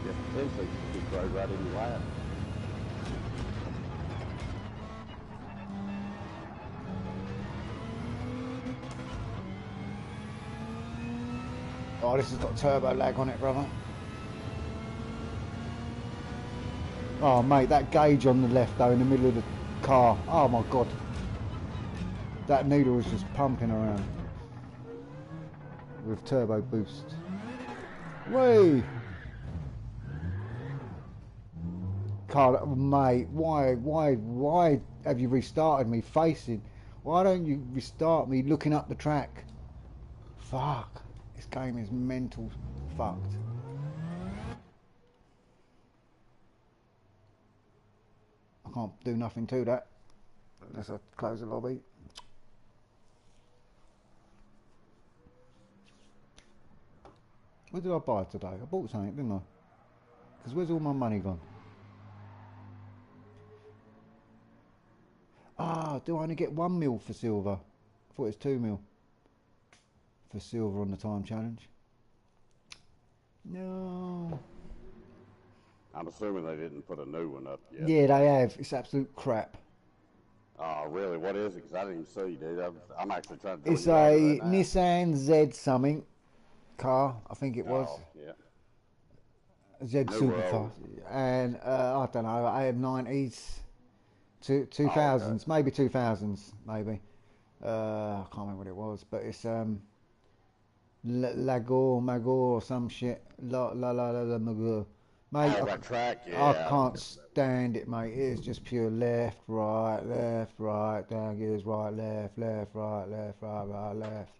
Just potentially she could throw right in your lap. Oh, this has got turbo lag on it, brother. Oh, mate, that gauge on the left, though, in the middle of the car. Oh, my God. That needle was just pumping around. With turbo boost. Whee! Car, mate, why have you restarted me facing? Why don't you restart me looking up the track? Fuck. This game is mental fucked. I can't do nothing to that unless I close the lobby. What did I buy today? I bought something, didn't I? Because where's all my money gone? Ah, do I only get 1 mil for silver? I thought it was 2 mil for silver on the time challenge. No. I'm assuming they didn't put a new one up yet. Yeah, they have. It's absolute crap. Oh, really? What is it? Because I didn't even see, dude. I'm actually trying to do It's it a right now. Nissan Z something car, I think it was. Oh, yeah. Z Superfast. And I don't know, AM90s, 2000s, maybe 2000s, maybe. I can't remember what it was, but it's Magor or some shit. Magor. Mate, track, yeah. I can't stand it, mate. It's just pure left, right, down gears, right, left, right, left.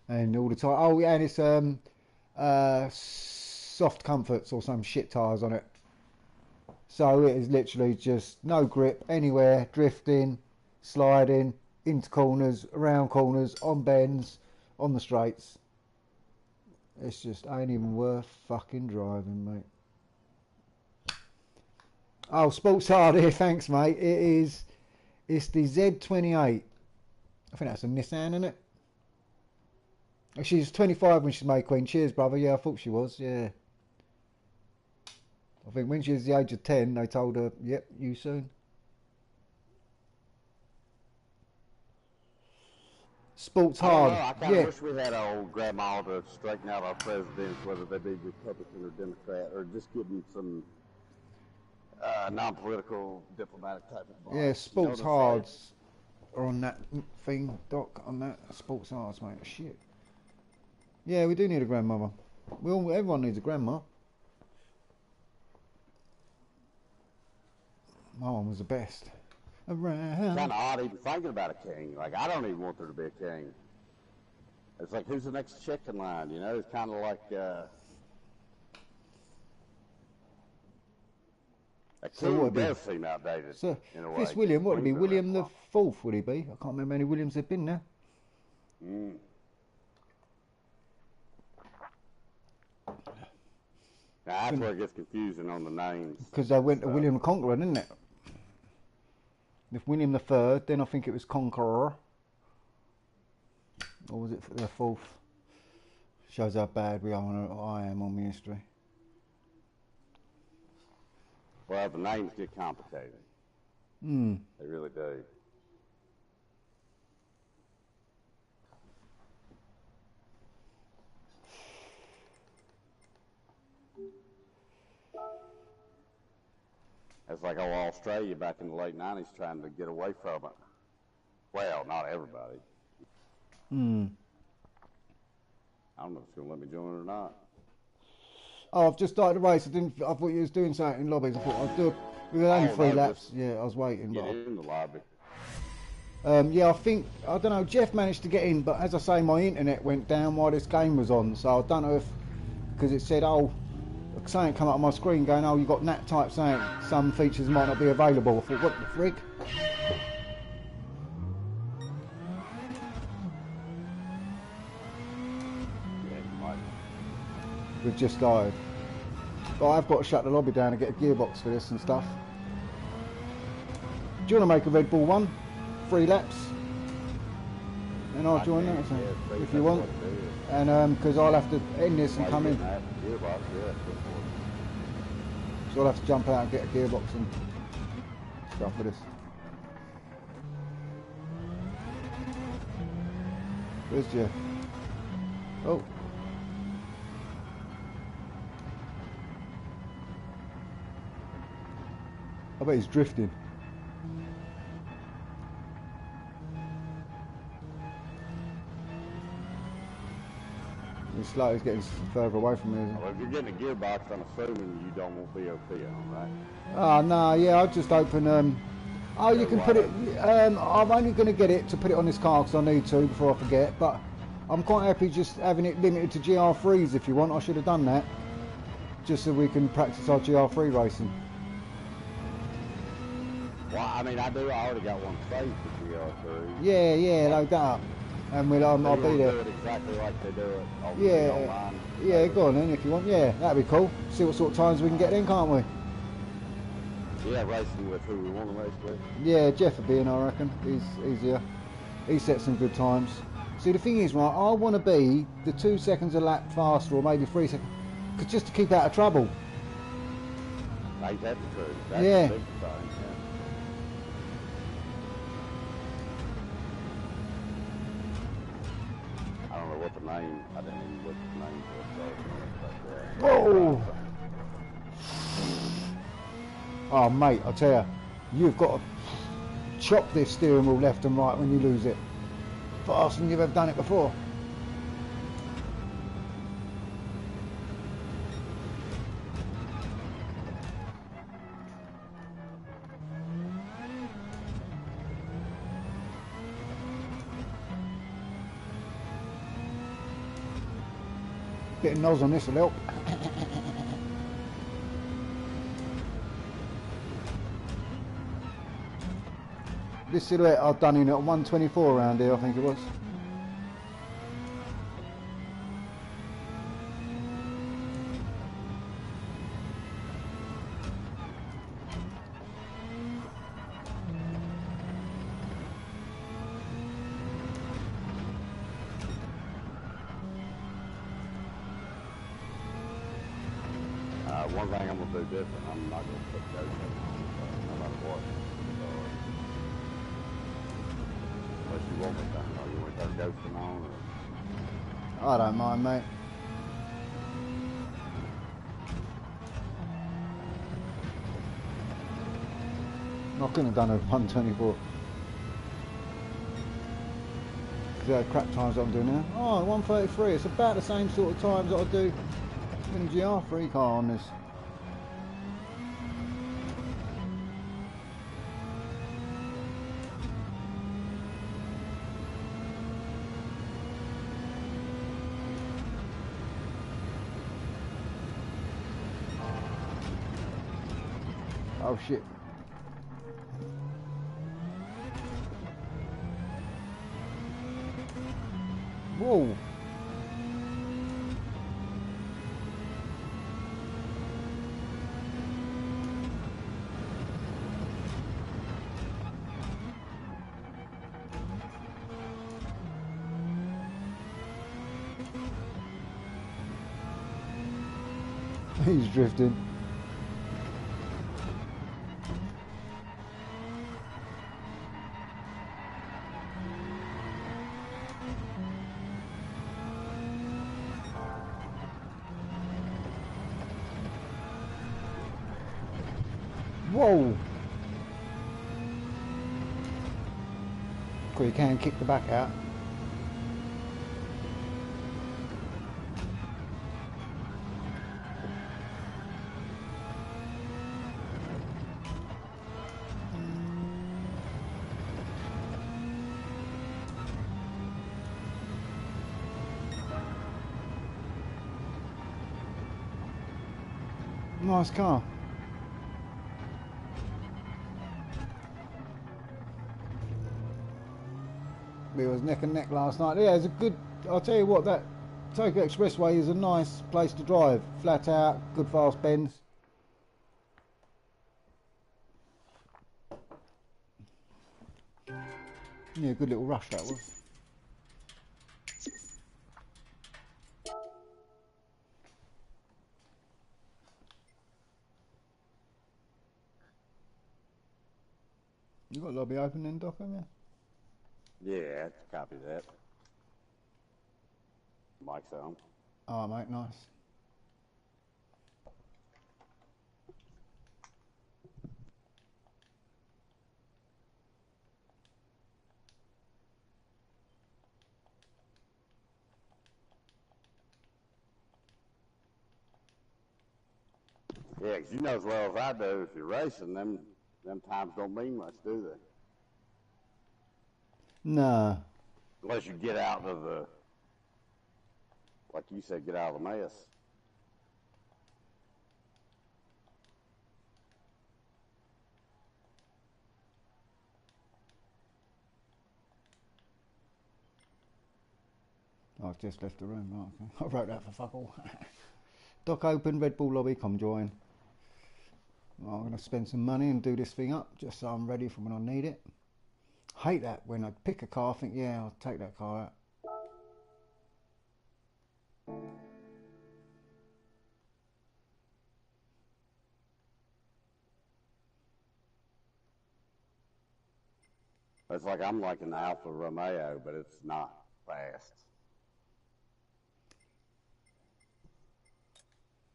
And all the time. Oh, yeah, and it's soft comforts or some shit tyres on it. So it is literally just no grip anywhere, drifting, sliding, into corners, around corners, on bends, on the straights. It's just ain't even worth fucking driving, mate. Oh, Sports Hard here, thanks, mate. It's the Z28. I think that's a Nissan, isn't it? She's 25 when she's made Queen. Cheers, brother. Yeah, I thought she was, yeah. I think when she was the age of 10, they told her, yep, you soon. Sports Hard. I kind of wish we had our old grandma to straighten out our presidents, whether they be Republican or Democrat, or just give them some non-political, diplomatic type of advice. Yeah, Sports Hards are on that thing, Doc, on that. Sports Hards, mate. Shit. Yeah, we do need a grandmother. Everyone needs a grandma. My one was the best. Around. Kind of odd even thinking about a king. Like, I don't even want there to be a king. It's like, who's the next chick in line, you know? It's kind of like, a king does seem outdated, so, in a way. This William, what would he be? William the Fourth, would he be? I can't remember how many Williams there have been now. Mm. Now, that's where it gets confusing on the names. Because they went to William the Conqueror, didn't it? If William the Third, then I think it was Conqueror. Or was it the Fourth? Shows how bad I am on the history. Well, the names get complicated. They really do. It's like Australia back in the late 90s trying to get away from it. Well, not everybody. I don't know if it's going to let me join it or not. Oh, I've just started the race. I thought you was doing something in lobbies. I thought I'd do it. We were only 3 laps. Yeah, I was waiting. Get in the lobby. Yeah, I don't know, Jeff managed to get in, but as I say, my internet went down while this game was on, so I don't know if, because it said, something come up on my screen going, you got NAT type saying some features might not be available. I thought, what the frig? We've just started. But I've got to shut the lobby down and get a gearbox for this and stuff. Do you want to make a Red Bull one? 3 laps? And I'll join that, so, if you want. And because I'll have to end this and come in. So I'll have to jump out and get a gearbox and stuff for this. Where's Jeff? Oh. I bet he's drifting. He's slow, he's getting further away from me. Well, if you're getting a gearbox, I'm assuming you don't want BOP on, right? Oh, no, yeah, I'll just open, oh, you can put it, I'm only going to get it to put it on this car because I need to before I forget, but I'm quite happy just having it limited to GR3s if you want. I should have done that, just so we can practice our GR3 racing. Well, I mean, I already got one saved for GR3. Yeah, load that up. And we'll, I'll be there. Do it exactly like they do it on online. Yeah, go on then if you want. Yeah, that'd be cool. See what sort of times we can get in, can't we? Yeah, racing with who we want to race with. Yeah, Jeff will be in, I reckon. He's easier. He set some good times. See, the thing is, right, I want to be the 2 seconds a lap faster, or maybe 3 seconds, just to keep out of trouble. Ain't that the truth? That's yeah. The big thing, yeah. I don't know what the name. I didn't even look at the name for it. Whoa! Oh, mate, I tell you, you've got to chop this steering wheel left and right when you lose it. Faster than you've ever done it before. Bit of nose on this will help. This silhouette I've done in at 124 around here, I think it was. One thing I'm going to do different, I'm not going to put ghost no matter what. Unless you want me to, you want to start ghosting on or... I don't mind, mate. I couldn't have done a 124. Because crap times I'm doing now. Oh, 133. It's about the same sort of times that I do in a GR3 car on this. Oh shit. Whoa. He's drifting. Whoa! Cool, you can kick the back out. Nice car. It was neck and neck last night. Yeah, it's a good. I'll tell you what, that Tokyo Expressway is a nice place to drive. Flat out, good fast bends. Yeah, good little rush that was. You got lobby open then, Doc, haven't you? Yeah, copy that. Mic's on. Oh, mate, nice. Yeah, 'cause you know as well as I do, if you're racing, them times don't mean much, do they? Nah. Unless you get out of the, like you said, get out of the mess. I've just left the room, right, okay. I wrote that for fuck all. Dock open, Red Bull lobby, come join. Well, I'm going to spend some money and do this thing up, just so I'm ready for when I need it. Hate that when I pick a car, I think, yeah, I'll take that car out. It's like I'm like an Alfa Romeo, but it's not fast.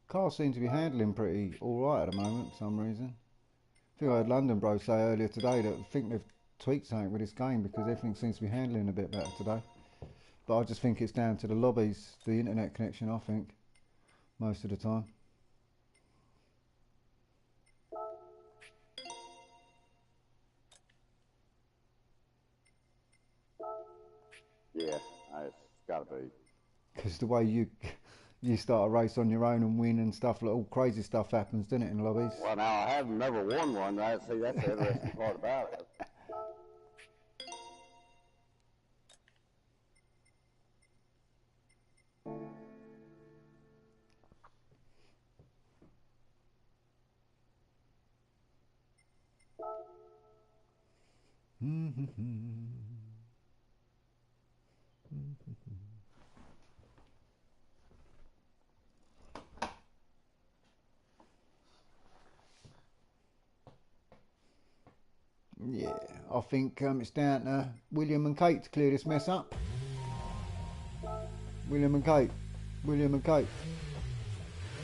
Car seems to be handling pretty alright at the moment for some reason. I think I heard London Bro say earlier today that I think they've tweaked something with this game because everything seems to be handling a bit better today. But I just think it's down to the lobbies, the internet connection, I think, most of the time. Yeah, it's got to be. Because the way you start a race on your own and win and stuff, like all crazy stuff happens, doesn't it, in lobbies? Well, now I have never won one. See, that's the interesting part about it. Yeah, I think it's down to William and Kate to clear this mess up. William and Kate. William and Kate.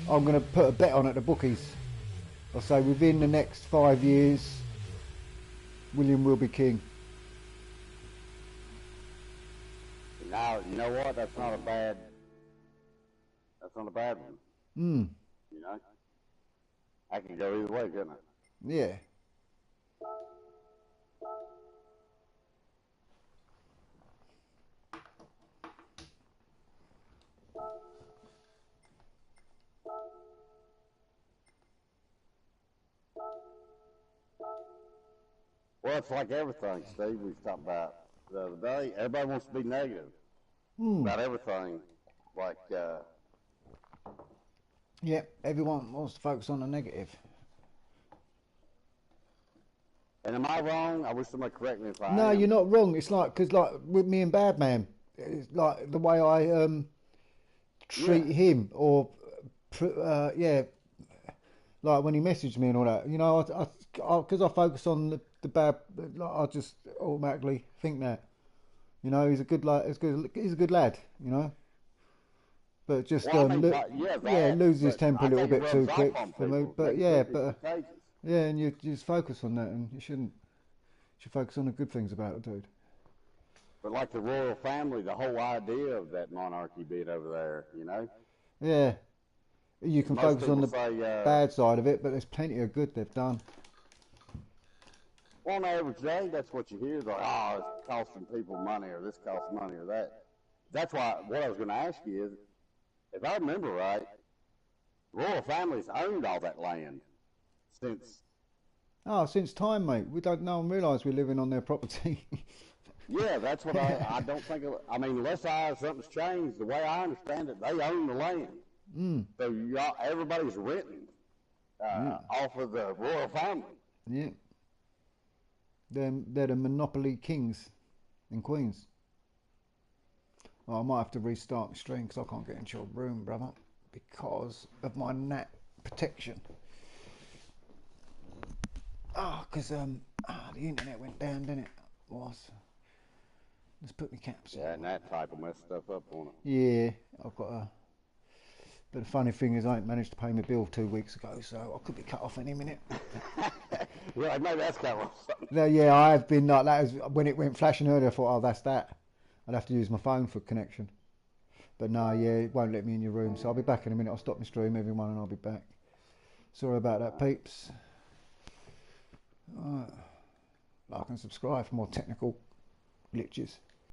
I'm going to put a bet on at the bookies. I'll say within the next 5 years, William will be king. Now, you know what? That's not a bad one. You know? I can go either way, couldn't I? Yeah. Well, it's like everything, Steve, we talked about the other day. Everybody wants to be negative about everything. Like, yeah, everyone wants to focus on the negative. And am I wrong? I wish somebody correct me if I am. No, you're not wrong. It's like, because like with me and Bad Man, it's like the way I treat him, or yeah, like when he messaged me and all that. You know, because I focus on the bad, like, I just automatically think that. You know, he's a good he's a good lad. You know. But just loses his temper a little bit too quick for me. But yeah, and you just focus on that, and you shouldn't. You should focus on the good things about it, dude. But like the royal family, the whole idea of that monarchy being over there, you know. Yeah, you can focus on the bad side of it, but there's plenty of good they've done. Well, on average day, that's what you hear. It's like, oh, it's costing people money, or this costs money, or that. That's why what I was going to ask you is, if I remember right, royal families owned all that land since time, mate. No one realise we're living on their property. Yeah, that's what I don't think. I mean, unless something's changed, the way I understand it, they own the land. So everybody's renting off of the royal family. Yeah. They're the monopoly kings. in Queens. Well, I might have to restart my stream because I can't get into your room, brother, because of my NAT protection. Because the internet went down, didn't it? Let's put my caps on. Yeah, and that type will mess stuff up on it. Yeah, I've got a... But the funny thing is I ain't managed to pay my bill 2 weeks ago, so I could be cut off any minute. Yeah, maybe that's kind of something. No, yeah, I have been like that. When it went flashing earlier, I thought, oh, that's that. I'd have to use my phone for connection. But no, yeah, it won't let me in your room. So I'll be back in a minute. I'll stop my stream, everyone, and I'll be back. Sorry about that, peeps. Like and subscribe for more technical glitches.